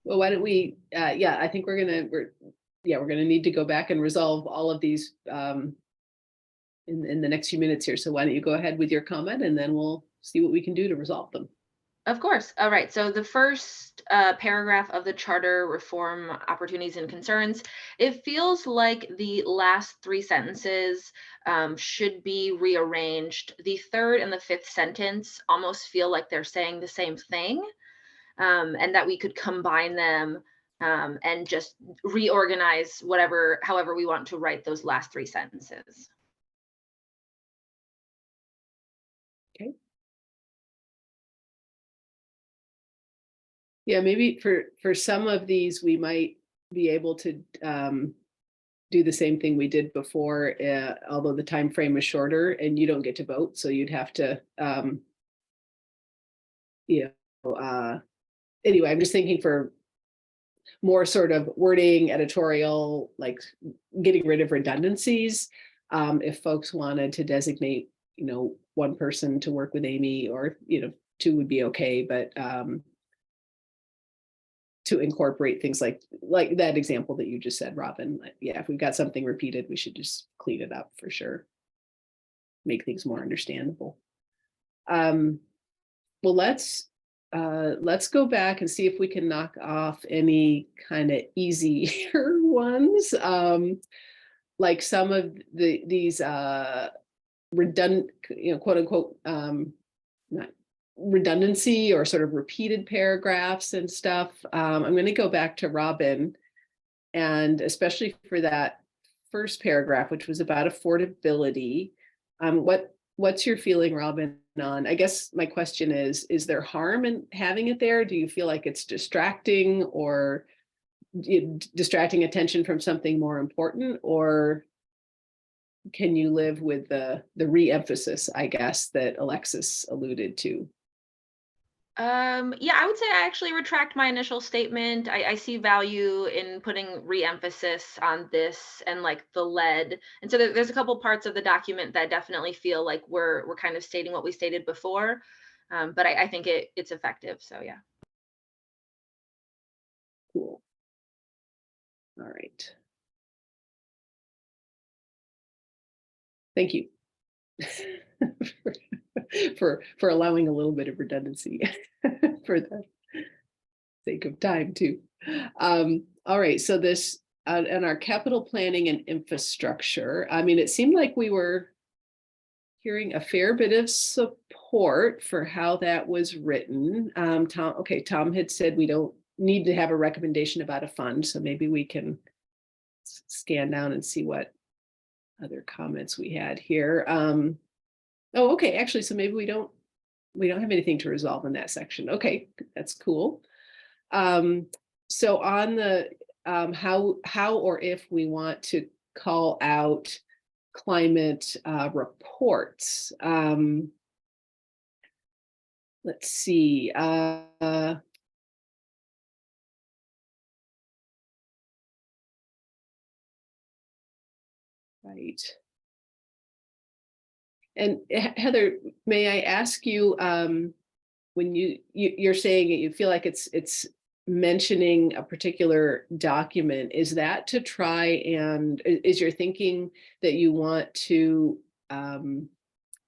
Well, why don't we, yeah, I think we're gonna need to go back and resolve all of these in the next few minutes here. So why don't you go ahead with your comment, and then we'll see what we can do to resolve them. Of course. All right. So the first paragraph of the charter reform opportunities and concerns, it feels like the last three sentences should be rearranged. The third and the fifth sentence almost feel like they're saying the same thing, and that we could combine them and just reorganize however we want to write those last three sentences. Okay. Yeah, maybe for some of these, we might be able to do the same thing we did before, although the time frame is shorter and you don't get to vote, so you'd have to, anyway, I'm just thinking for more sort of wording, editorial, like getting rid of redundancies. If folks wanted to designate, one person to work with Amy, or, two would be okay, but to incorporate things like that example that you just said, Robin. Yeah, if we've got something repeated, we should just clean it up for sure. Make things more understandable. Well, let's go back and see if we can knock off any kind of easier ones. Like some of these redundant, quote unquote, not redundancy or sort of repeated paragraphs and stuff. I'm going to go back to Robin, and especially for that first paragraph, which was about affordability. What's your feeling, Robin, on, I guess my question is there harm in having it there? Do you feel like it's distracting, or distracting attention from something more important, or can you live with the re-emphasis, I guess, that Alexis alluded to? Yeah, I would say I actually retract my initial statement. I see value in putting re-emphasis on this and like the lead. And so there's a couple parts of the document that definitely feel like we're kind of stating what we stated before. But I think it's effective. So yeah. Cool. All right. Thank you for allowing a little bit of redundancy for the sake of time too. All right, so this and our capital planning and infrastructure. I mean, it seemed like we were hearing a fair bit of support for how that was written. Tom had said we don't need to have a recommendation about a fund, so maybe we can scan down and see what other comments we had here. Oh, okay, actually, so maybe we don't have anything to resolve in that section. Okay, that's cool. So on the how or if we want to call out climate reports. Let's see. Right. And Heather, may I ask you, when you're saying it, you feel like it's mentioning a particular document, is that to try and is your thinking that you want to,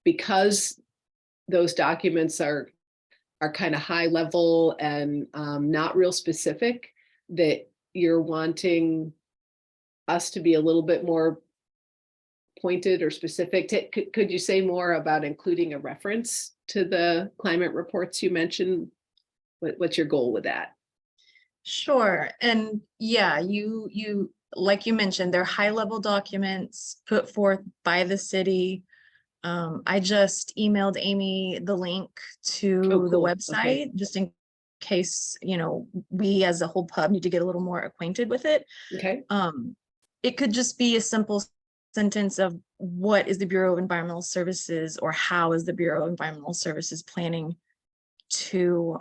because those documents are kind of high level and not real specific, that you're wanting us to be a little bit more pointed or specific? Could you say more about including a reference to the climate reports you mentioned? What's your goal with that? Sure. And yeah, you like you mentioned, they're high level documents put forth by the city. I just emailed Amy the link to Oh, the cool. website, Okay. just in case, we as a whole pub need to get a little more acquainted with it. Okay. It could just be a simple sentence of what is the Bureau of Environmental Services, or how is the Bureau of Environmental Services planning to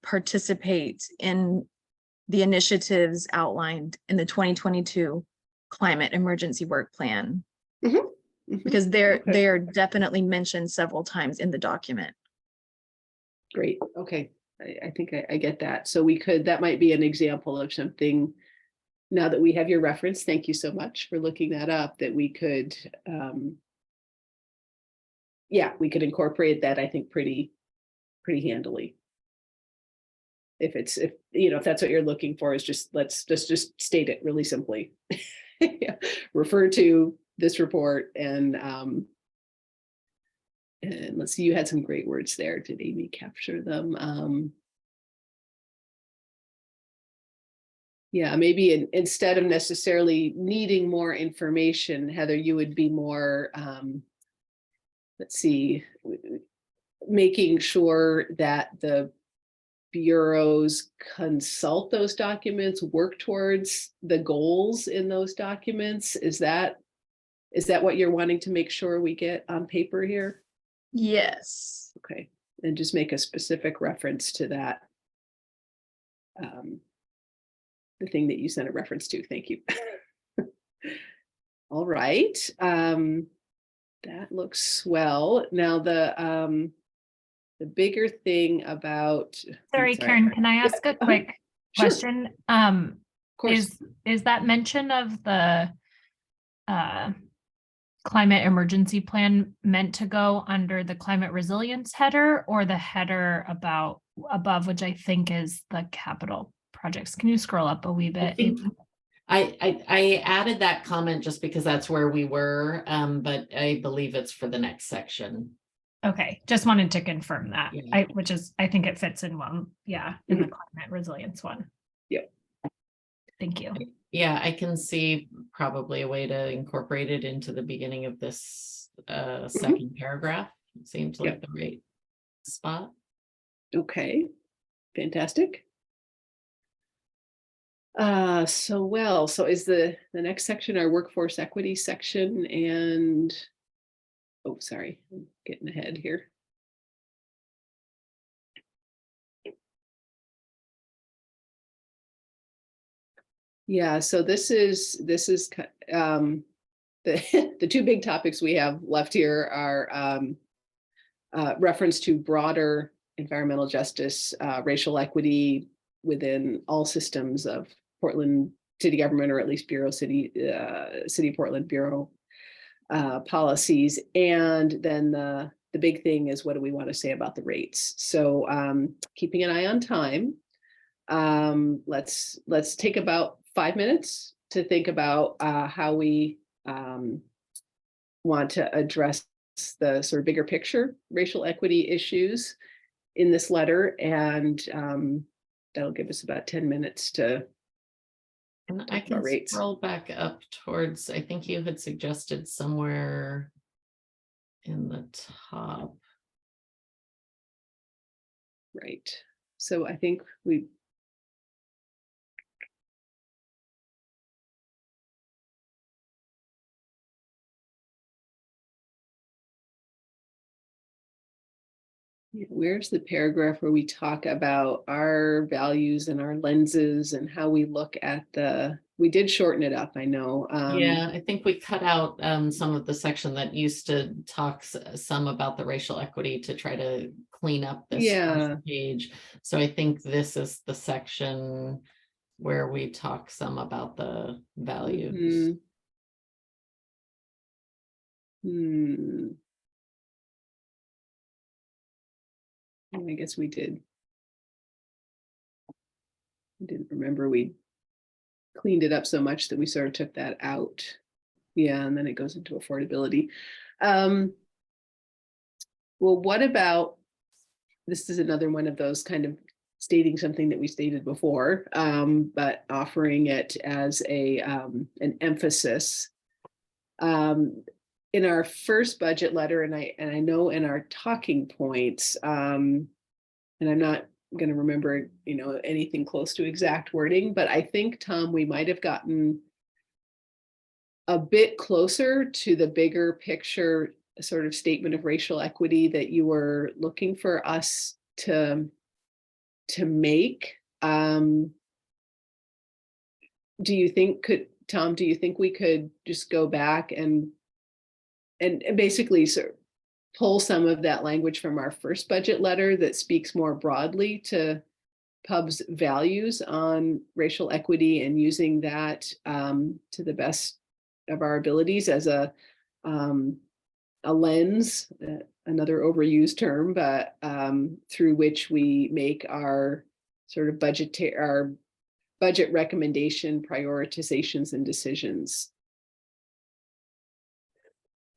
participate in the initiatives outlined in the 2022 Climate Emergency Work Plan, because they Okay. are definitely mentioned several times in the document. Great. Okay. I think I get that. So that might be an example of something, now that we have your reference, thank you so much for looking that up, that we could, we could incorporate that, I think, pretty handily. If that's what you're looking for, is just, let's just state it really simply. Refer to this report and let's see, you had some great words there. Did Amy capture them? Yeah, maybe instead of necessarily needing more information, Heather, you would be more, let's see, making sure that the bureaus consult those documents, work towards the goals in those documents. Is that what you're wanting to make sure we get on paper here? Yes. Okay, and just make a specific reference to that. The thing that you sent a reference to. Thank you. All right. That looks swell. Now the bigger thing about. Sorry, Karen, can I ask a quick Sure. question? Of course. Is that mention of the climate emergency plan meant to go under the climate resilience header, or the header above, which I think is the capital projects? Can you scroll up a wee bit? I added that comment just because that's where we were, but I believe it's for the next section. Okay, just wanted to confirm that. Yeah. I think it fits in one, in the climate resilience one. Yep. Thank you. Yeah, I can see probably a way to incorporate it into the beginning of this second paragraph. It seems like the right spot. Okay, fantastic. So is the next section our workforce equity section? And oh, sorry, I'm getting ahead here. Yeah, so this is the two big topics we have left here are reference to broader environmental justice, racial equity within all systems of Portland city government, or at least City of Portland Bureau policies. And then the big thing is, what do we want to say about the rates? So keeping an eye on time, let's take about 5 minutes to think about how we want to address the sort of bigger picture racial equity issues in this letter, and that'll give us about 10 minutes to. And I can scroll back up towards, I think you had suggested somewhere in the top. Right. So I think we. Where's the paragraph where we talk about our values and our lenses and how we look at the we did shorten it up, I know. Yeah, I think we cut out some of the section that used to talk some about the racial equity to try to clean up this Yeah. first page. So I think this is the section where we talk some about the values. I guess we did. I didn't remember we cleaned it up so much that we sort of took that out. Yeah, and then it goes into affordability. Well, what about, this is another one of those kind of stating something that we stated before, but offering it as a an emphasis. In our first budget letter, and I know in our talking points, and I'm not going to remember, anything close to exact wording, but I think, Tom, we might have gotten a bit closer to the bigger picture sort of statement of racial equity that you were looking for us to make. Do you think Tom, do you think we could just go back and basically sort of pull some of that language from our first budget letter that speaks more broadly to Pub's values on racial equity, and using that to the best of our abilities as a lens, another overused term, but through which we make our sort of budget recommendation, prioritizations, and decisions.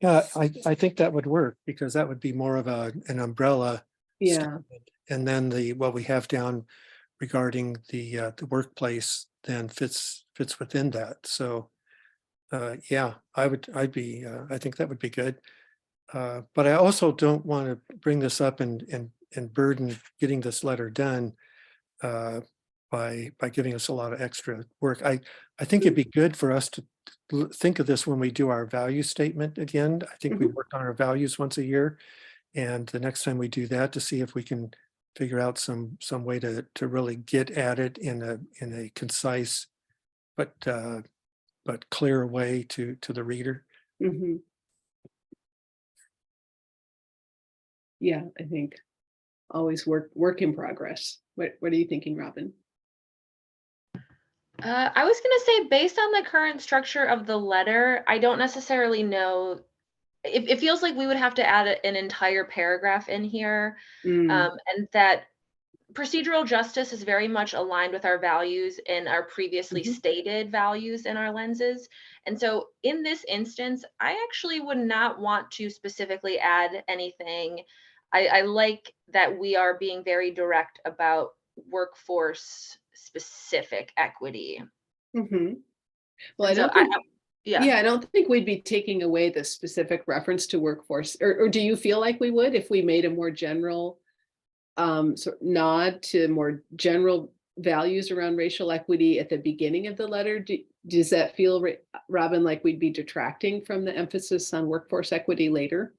Yeah, I think that would work, because that would be more of an umbrella. Yeah. statement. And then what we have down regarding the workplace then fits within that. So yeah, I think that would be good. But I also don't want to bring this up and burden getting this letter done by giving us a lot of extra work. I think it'd be good for us to think of this when we do our value statement again. I think we work on our values once a year, and the next time we do that, to see if we can figure out some way to really get at it in a concise but clear way to the reader. Yeah, I think always work in progress. What are you thinking, Robin? I was going to say, based on the current structure of the letter, I don't necessarily know. It feels like we would have to add an entire paragraph in here, and that procedural justice is very much aligned with our values and our previously stated values in our lenses. And so in this instance, I actually would not want to specifically add anything. I like that we are being very direct about workforce specific equity. Well, I So don't think, yeah, I don't think we'd be taking away the specific reference to workforce, or do you feel like we would if we made a more general sort of nod to more general values around racial equity at the beginning of the letter? Does that feel, Robin, like we'd be detracting from the emphasis on workforce equity later?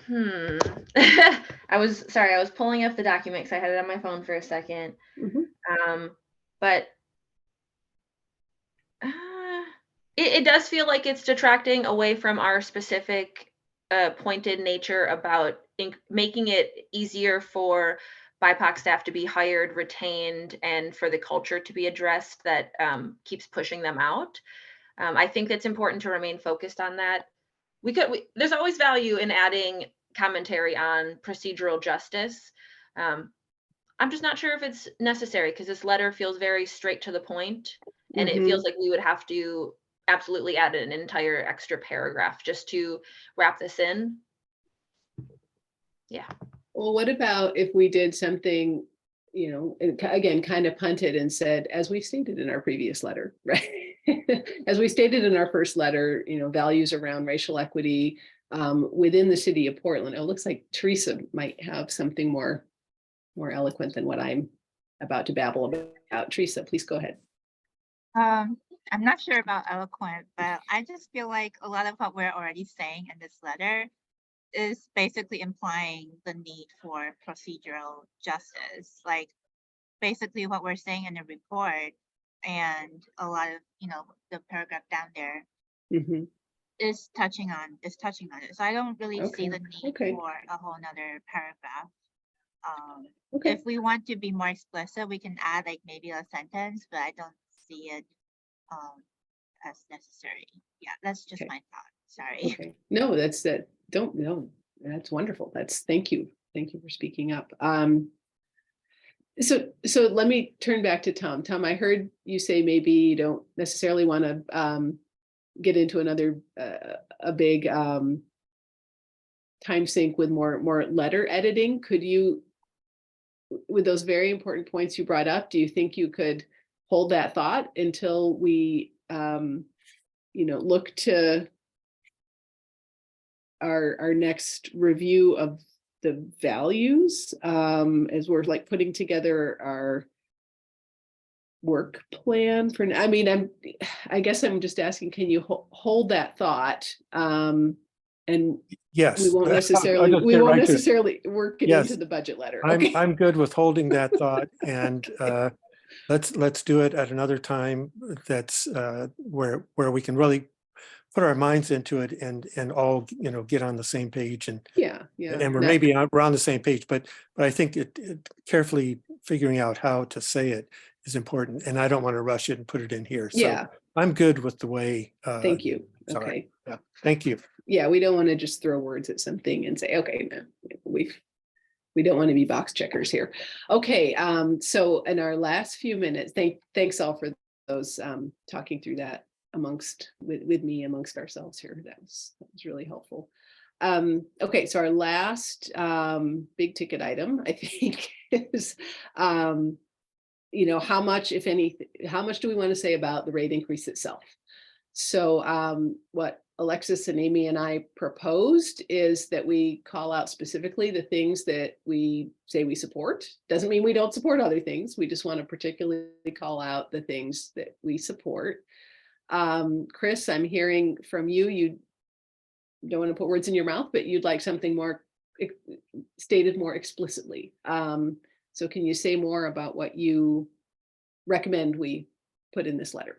I was pulling up the document because I had it on my phone for a second. But it does feel like it's detracting away from our specific pointed nature about making it easier for BIPOC staff to be hired, retained, and for the culture to be addressed that keeps pushing them out. I think it's important to remain focused on that. There's always value in adding commentary on procedural justice. I'm just not sure if it's necessary, because this letter feels very straight to the point, and it feels like we would have to absolutely add an entire extra paragraph just to wrap this in. Yeah. Well, what about if we did something, and again, kind of punted and said, as we stated in our previous letter, right? As we stated in our first letter, values around racial equity within the city of Portland. It looks like Teresa might have something more eloquent than what I'm about to babble about. Teresa, please go ahead. I'm not sure about eloquent, but I just feel like a lot of what we're already saying in this letter is basically implying the need for procedural justice. Like basically what we're saying in the report and a lot of, the paragraph down there Mhm. is touching on it. So I don't really see Okay, the need okay. for a whole nother paragraph. Okay, If we want to be more explicit, we can add like maybe a sentence, but I don't see it as necessary. Yeah, that's just Okay. my thought. Sorry. okay. No, don't, no, that's wonderful. Thank you. Thank you for speaking up. So let me turn back to Tom. Tom, I heard you say maybe you don't necessarily want to get into another a big time sink with more letter editing. Could you, with those very important points you brought up, do you think you could hold that thought until we look to our next review of the values as we're like putting together our work plan for, I guess I'm just asking, can you hold that thought? And Yes. we won't I'll necessarily, just get right to it. work it Yes. into the budget letter. Okay. I'm good with holding that thought, and let's do it at another time. That's where we can really put our minds into it and all get on the same page, and Yeah. we're maybe we're on the same page, but I think it carefully figuring out how to say it is important, and I don't want to rush it and put it in here. So Yeah. I'm good with the way. Thank you. Sorry. Okay. Yeah. Thank you. Yeah, we don't want to just throw words at something and say, okay, no, we don't want to be box checkers here. Okay, so in our last few minutes, thanks all for those talking through that with me amongst ourselves here. That was really helpful. Okay, so our last big ticket item, I think, is how much, if any, how much do we want to say about the rate increase itself? So what Alexis and Amy and I proposed is that we call out specifically the things that we say we support. Doesn't mean we don't support other things. We just want to particularly call out the things that we support. Chris, I'm hearing from you, you don't want to put words in your mouth, but you'd like something more stated more explicitly. So can you say more about what you recommend we put in this letter?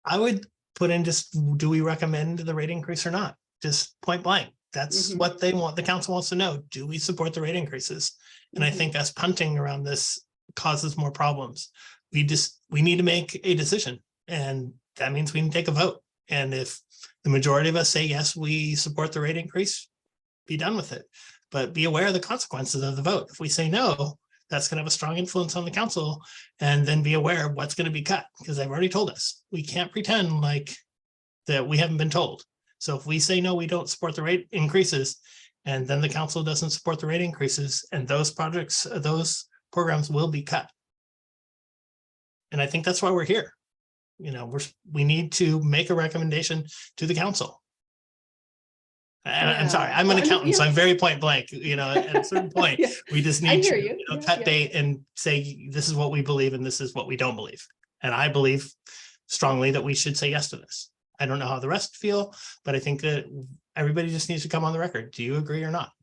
I would put in just, do we recommend the rate increase or not? Just point blank. That's what they want. The council wants to know. Do we support the rate increases? And I think us punting around this causes more problems. We need to make a decision, and that means we can take a vote. And if the majority of us say, yes, we support the rate increase, be done with it. But be aware of the consequences of the vote. If we say no, that's going to have a strong influence on the council, and then be aware of what's going to be cut, because they've already told us. We can't pretend like that we haven't been told. So if we say no, we don't support the rate increases, and then the council doesn't support the rate increases, and those projects, those programs will be cut. And I think that's why we're here. We need to make a recommendation to the council. And I'm sorry, I'm an accountant, so I'm very point blank, at a certain point, we just need to cut bait and say, this is what we believe and this is what we don't believe. And I believe strongly that we should say yes to this. I don't know how the rest feel, but I think that everybody just needs to come on the record. Do you agree or not?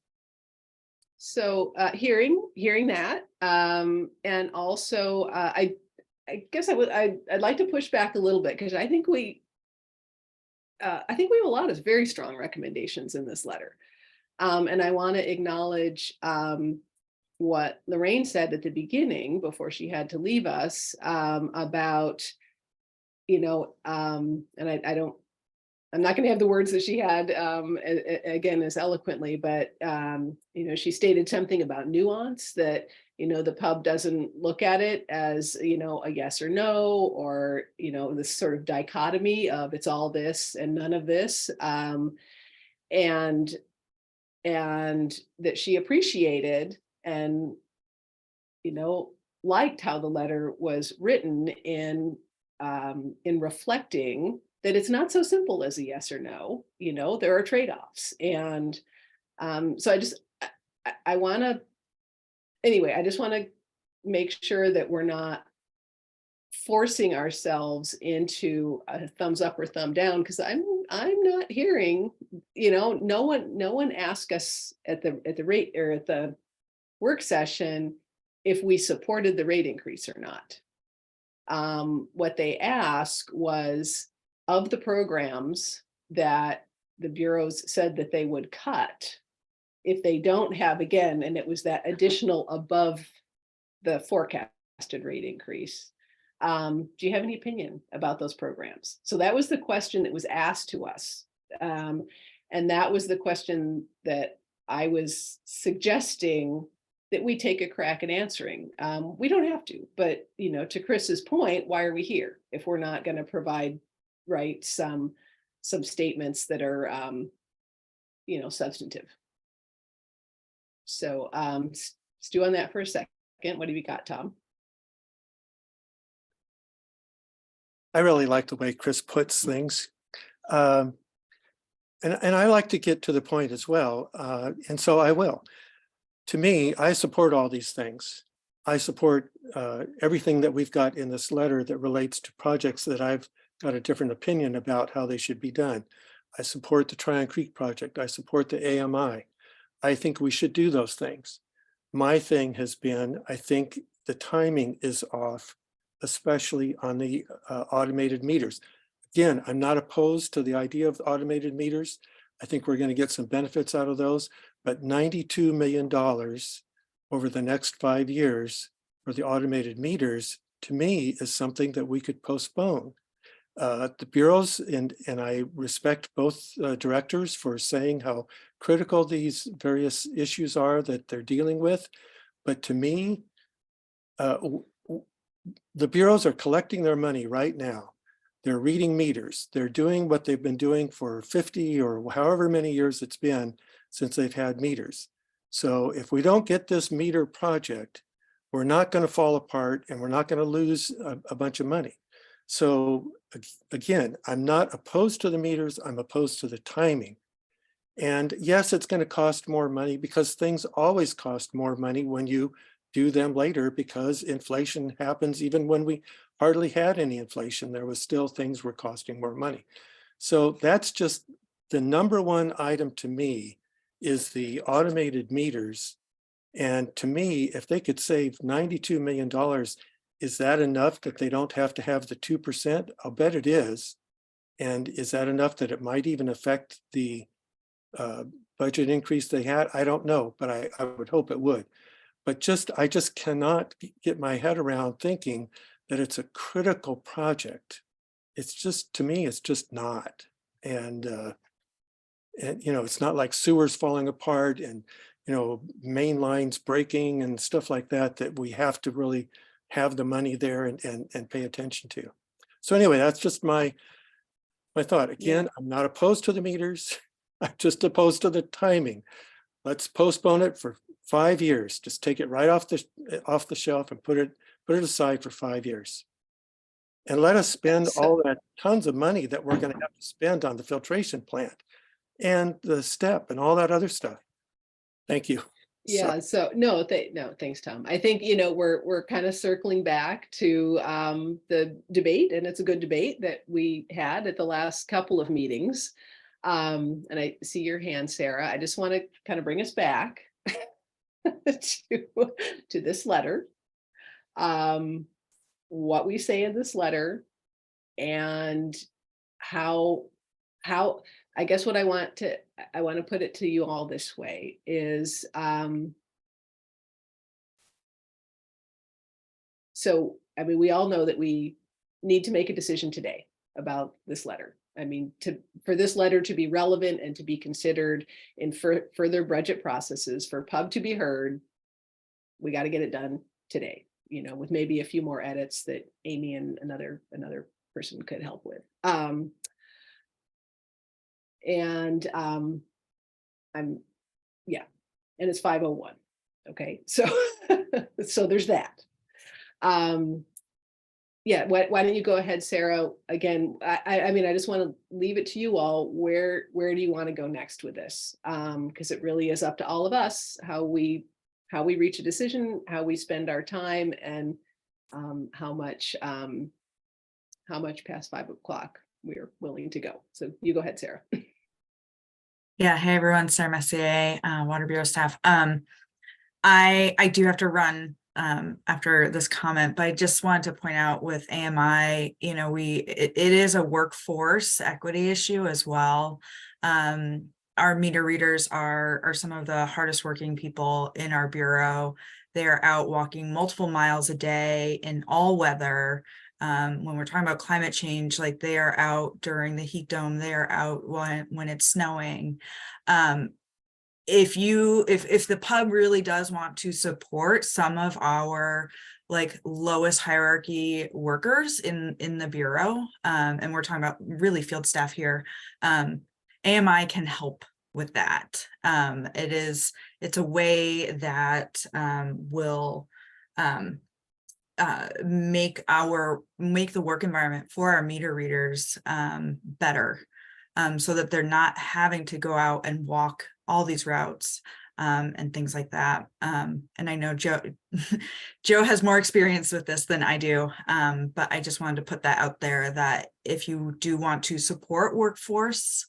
So hearing that, and also I guess I'd like to push back a little bit, because I think we have a lot of very strong recommendations in this letter. And I want to acknowledge what Lorraine said at the beginning before she had to leave us about, and I'm not going to have the words that she had again as eloquently, but she stated something about nuance, that the pub doesn't look at it as a yes or no, or this sort of dichotomy of it's all this and none of this, and that she appreciated and liked how the letter was written in reflecting that it's not so simple as a yes or no. There are trade-offs. And so I just want to make sure that we're not forcing ourselves into a thumbs up or thumb down, because I'm I'm not hearing, no one asked us at the rate or at the work session if we supported the rate increase or not. What they asked was, of the programs that the bureaus said that they would cut, if they don't have, again, and it was that additional above the forecasted rate increase. Do you have any opinion about those programs? So that was the question that was asked to us. And that was the question that I was suggesting that we take a crack at answering. We don't have to, but to Chris's point, why are we here if we're not going to provide, right, some statements that are substantive? So stew on that for a second. What have you got, Tom? I really like the way Chris puts things. And I like to get to the point as well. And so I will. To me, I support all these things. I support everything that we've got in this letter that relates to projects that I've got a different opinion about how they should be done. I support the Tryon Creek project. I support the AMI. I think we should do those things. My thing has been, I think the timing is off, especially on the automated meters. Again, I'm not opposed to the idea of automated meters. I think we're going to get some benefits out of those, but $92 million over the next 5 years for the automated meters, to me, is something that we could postpone. The bureaus, and I respect both directors for saying how critical these various issues are that they're dealing with. But to me, the bureaus are collecting their money right now. They're reading meters. They're doing what they've been doing for 50 or however many years it's been since they've had meters. So if we don't get this meter project, we're not going to fall apart and we're not going to lose a bunch of money. So again, I'm not opposed to the meters. I'm opposed to the timing. And yes, it's going to cost more money because things always cost more money when you do them later, because inflation happens even when we hardly had any inflation. There was still things were costing more money. So that's just the number one item to me, is the automated meters. And to me, if they could save $92 million, is that enough that they don't have to have the 2%? I'll bet it is. And is that enough that it might even affect the budget increase they had? I don't know, but I would hope it would. But I just cannot get my head around thinking that it's a critical project. It's just, to me, it's just not. And it's not like sewers falling apart and, main lines breaking and stuff like that, that we have to really have the money there and pay attention to. So anyway, that's just my thought. Again, I'm not opposed to the meters. I'm just opposed to the timing. Let's postpone it for 5 years. Just take it right off the shelf and put it aside for 5 years. And let us spend all that tons of money that we're going to have to spend on the filtration plant and the STEP and all that other stuff. Thank you. Yeah. So no, thanks, Tom. I think, we're kind of circling back to the debate, and it's a good debate that we had at the last couple of meetings. And I see your hand, Sarah. I just want to kind of bring us back to this letter. What we say in this letter, and how I guess what I want to put it to you all this way is, so, I mean, we all know that we need to make a decision today about this letter. I mean, for this letter to be relevant and to be considered in further budget processes, for PUB to be heard, we got to get it done today, with maybe a few more edits that Amy and another person could help with. And it's 5:01. Okay, so so there's that. Why don't you go ahead, Sarah? Again, I mean, I just want to leave it to you all. Where do you want to go next with this? Because it really is up to all of us how we reach a decision, how we spend our time, and how much past 5 o'clock we're willing to go. So you go ahead, Sarah. Yeah, hey everyone, Sarah Messier, Water Bureau staff. I do have to run after this comment, but I just wanted to point out with AMI, you know, it is a workforce equity issue as well. Our meter readers are some of the hardest working people in our bureau. They are out walking multiple miles a day in all weather. When we're talking about climate change, like they are out during the heat dome, they are out when it's snowing. If the pub really does want to support some of our like lowest hierarchy workers in the bureau, and we're talking about really field staff here, AMI can help with that. It's a way that will make the work environment for our meter readers better, so that they're not having to go out and walk all these routes and things like that. And I know Joe has more experience with this than I do, but I just wanted to put that out there, that if you do want to support workforce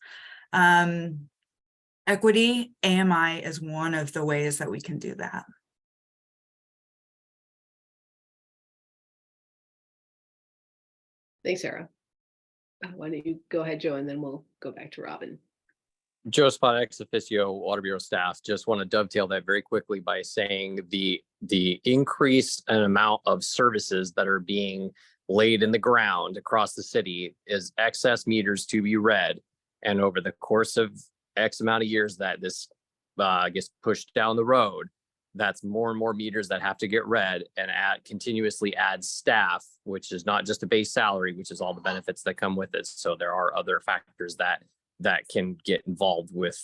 equity, AMI is one of the ways that we can do that. Thanks, Sarah. Why don't you go ahead, Joe, and then we'll go back to Robin. Joe Spot, ex officio, Water Bureau staff. Just want to dovetail that very quickly by saying the increase in amount of services that are being laid in the ground across the city is excess meters to be read. And over the course of X amount of years that this gets pushed down the road, that's more and more meters that have to get read, and continuously add staff, which is not just a base salary, which is all the benefits that come with it. So there are other factors that can get involved with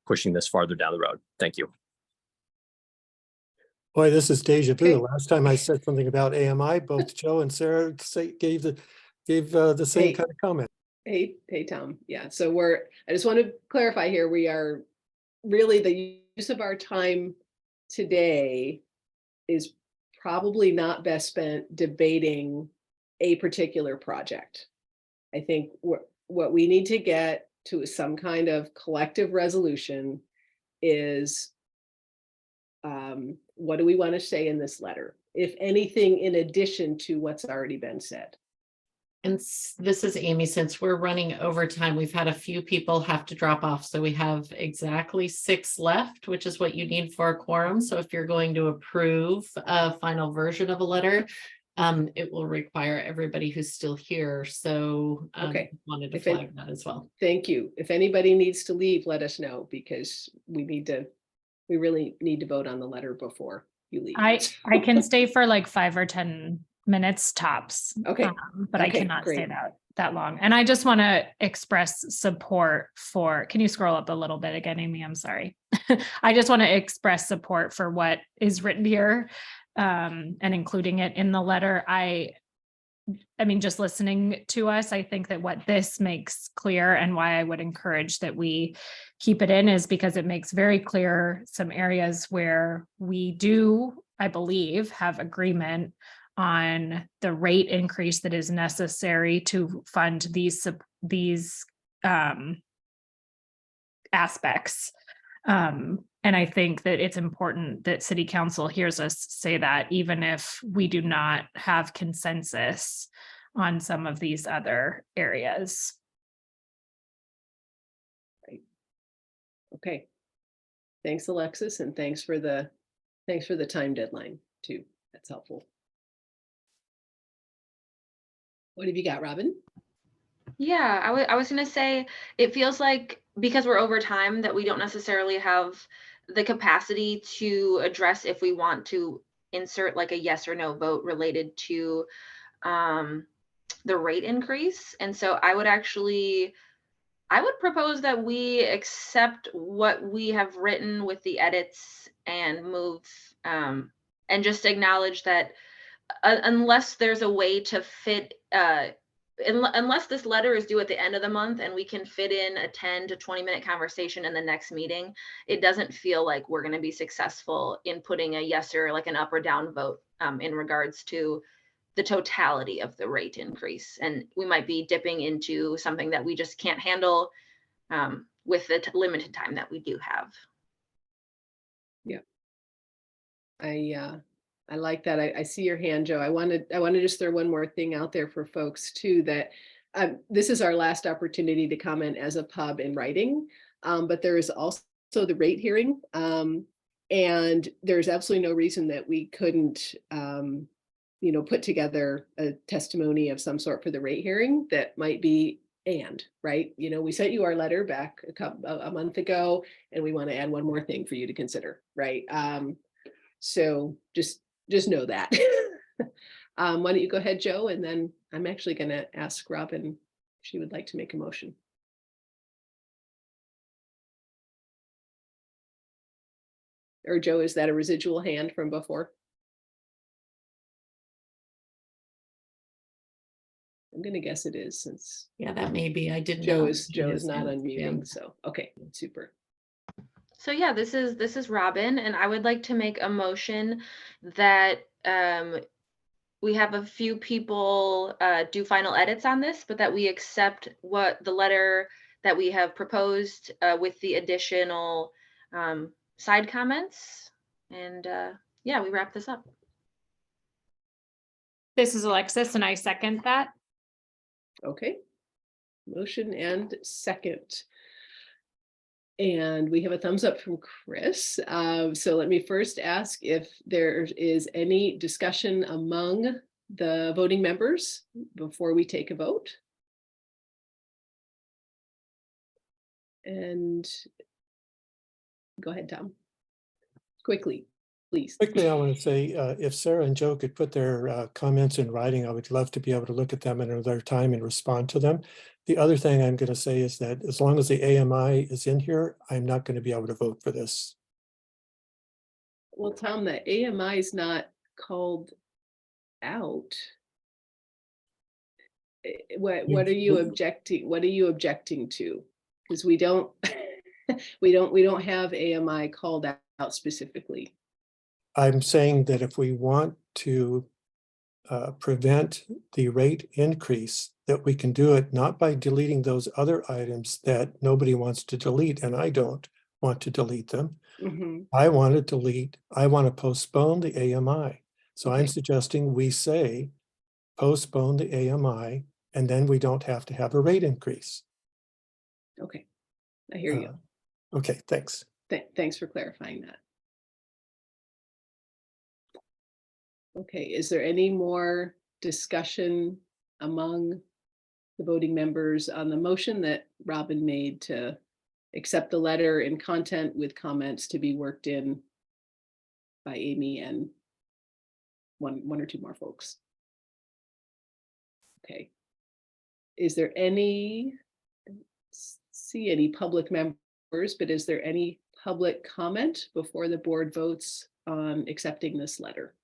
pushing this farther down the road. Thank you. Boy, this is deja vu. Okay. Last time I said something about AMI, both Joe and Sarah gave the same Hey. kind of comment. Hey, Tom. Yeah, so I just want to clarify here, we are really, the use of our time today is probably not best spent debating a particular project. I think what we need to get to some kind of collective resolution is what do we want to say in this letter, if anything, in addition to what's already been said. And this is Amy. Since we're running overtime, we've had a few people have to drop off. So we have exactly 6 left, which is what you need for a quorum. So if you're going to approve a final version of a letter, it will require everybody who's still here. So Okay. Wanted to flag that as well. Thank you. If anybody needs to leave, let us know, because we really need to vote on the letter before you leave. I can stay for like 5 or 10 minutes tops. Okay. But I Okay, cannot stay great. that long. And I just want to express support for, can you scroll up a little bit again, Amy? I'm sorry. I just want to express support for what is written here, and including it in the letter. I mean, just listening to us, I think that what this makes clear, and why I would encourage that we keep it in, is because it makes very clear some areas where we do, I believe, have agreement on the rate increase that is necessary to fund these aspects. And I think that it's important that City Council hears us say that, even if we do not have consensus on some of these other areas. Okay. Thanks, Alexis, and thanks for the time deadline too. That's helpful. What have you got, Robin? Yeah, I was gonna say, it feels like because we're over time that we don't necessarily have the capacity to address if we want to insert like a yes or no vote related to the rate increase. And so I would propose that we accept what we have written with the edits and move and just acknowledge that unless there's a way to fit unless this letter is due at the end of the month and we can fit in a 10 to 20 minute conversation in the next meeting, it doesn't feel like we're going to be successful in putting a yes or like an up or down vote in regards to the totality of the rate increase. And we might be dipping into something that we just can't handle with the limited time that we do have. I like that. I see your hand, Joe. I want to just throw one more thing out there for folks too, that this is our last opportunity to comment as a pub in writing, but there is also the rate hearing. And there's absolutely no reason that we couldn't, put together a testimony of some sort for the rate hearing that might be right. We sent you our letter back a month ago, and we want to add one more thing for you to consider, right? So just know that. Why don't you go ahead, Joe, and then I'm actually going to ask Robin if she would like to make a motion. Or Joe, is that a residual hand from before? I'm going to guess it is, since Yeah, that may be. I didn't. Joe know is not his hand. unmuting. So okay, super. So yeah, this is Robin, and I would like to make a motion that we have a few people do final edits on this, but that we accept what the letter that we have proposed with the additional side comments. And yeah, we wrap this up. This is Alexis, and I second that. Okay. Motion and second. And we have a thumbs up from Chris. So let me first ask if there is any discussion among the voting members before we take a vote. And go ahead, Tom. Quickly, please. Quickly, I want to say, if Sarah and Joe could put their comments in writing, I would love to be able to look at them in another time and respond to them. The other thing I'm going to say is that as long as the AMI is in here, I'm not going to be able to vote for this. Well, Tom, the AMI is not called out. What are you objecting? What are you objecting to? Because we don't we don't have AMI called out specifically. I'm saying that if we want to prevent the rate increase, that we can do it not by deleting those other items that nobody wants to delete, and I don't want to delete them. I want to postpone the AMI. So I'm suggesting we say postpone the AMI, and then we don't have to have a rate increase. Okay, I hear you. Okay, thanks. Thanks for clarifying that. Okay, is there any more discussion among the voting members on the motion that Robin made to accept the letter in content with comments to be worked in by Amy and one or two more folks? Okay. Is there any, see any public members, but is there any public comment before the board votes on accepting this letter?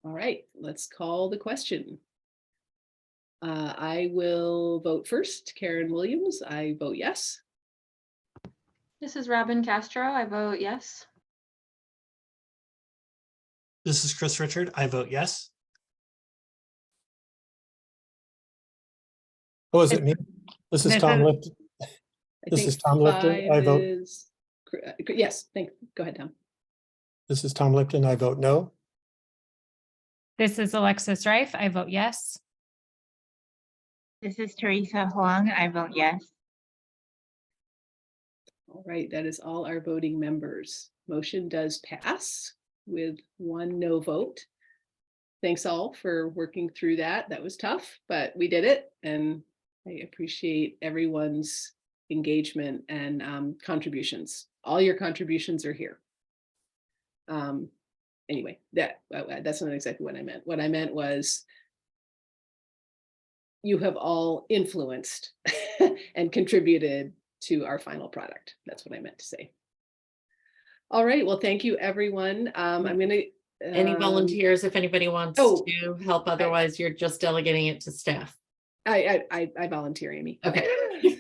All right, let's call the question. I will vote first. Karen Williams, I vote yes. This is Robin Castro. I vote yes. This is Chris Richard. I vote yes. Oh, is it me? This is Tom Lipton. This is Tom Lipton. I vote yes. Go ahead, Tom. This is Tom Lipton. I vote no. This is Alexis Rife. I vote yes. This is Teresa Huang. I vote yes. All right, that is all our voting members. Motion does pass with one no vote. Thanks all for working through that. That was tough, but we did it. And I appreciate everyone's engagement and contributions. All your contributions are here. Anyway, that's not exactly what I meant. What I meant was you have all influenced and contributed to our final product. That's what I meant to say. All right, well, thank you, everyone. I'm gonna Any volunteers, if anybody wants to help, otherwise you're just delegating it to staff. I volunteer, Amy. Okay.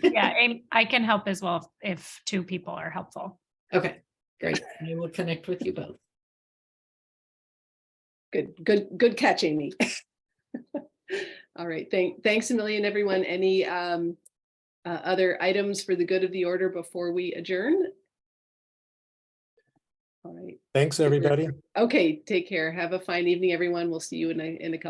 Yeah, I can help as well if two people are helpful. Okay, great. I will connect with you both. Good catch, Amy. All right, thanks a million, everyone. Any other items for the good of the order before we adjourn? All right. Thanks, everybody. Okay, take care. Have a fine evening, everyone. We'll see you in a couple.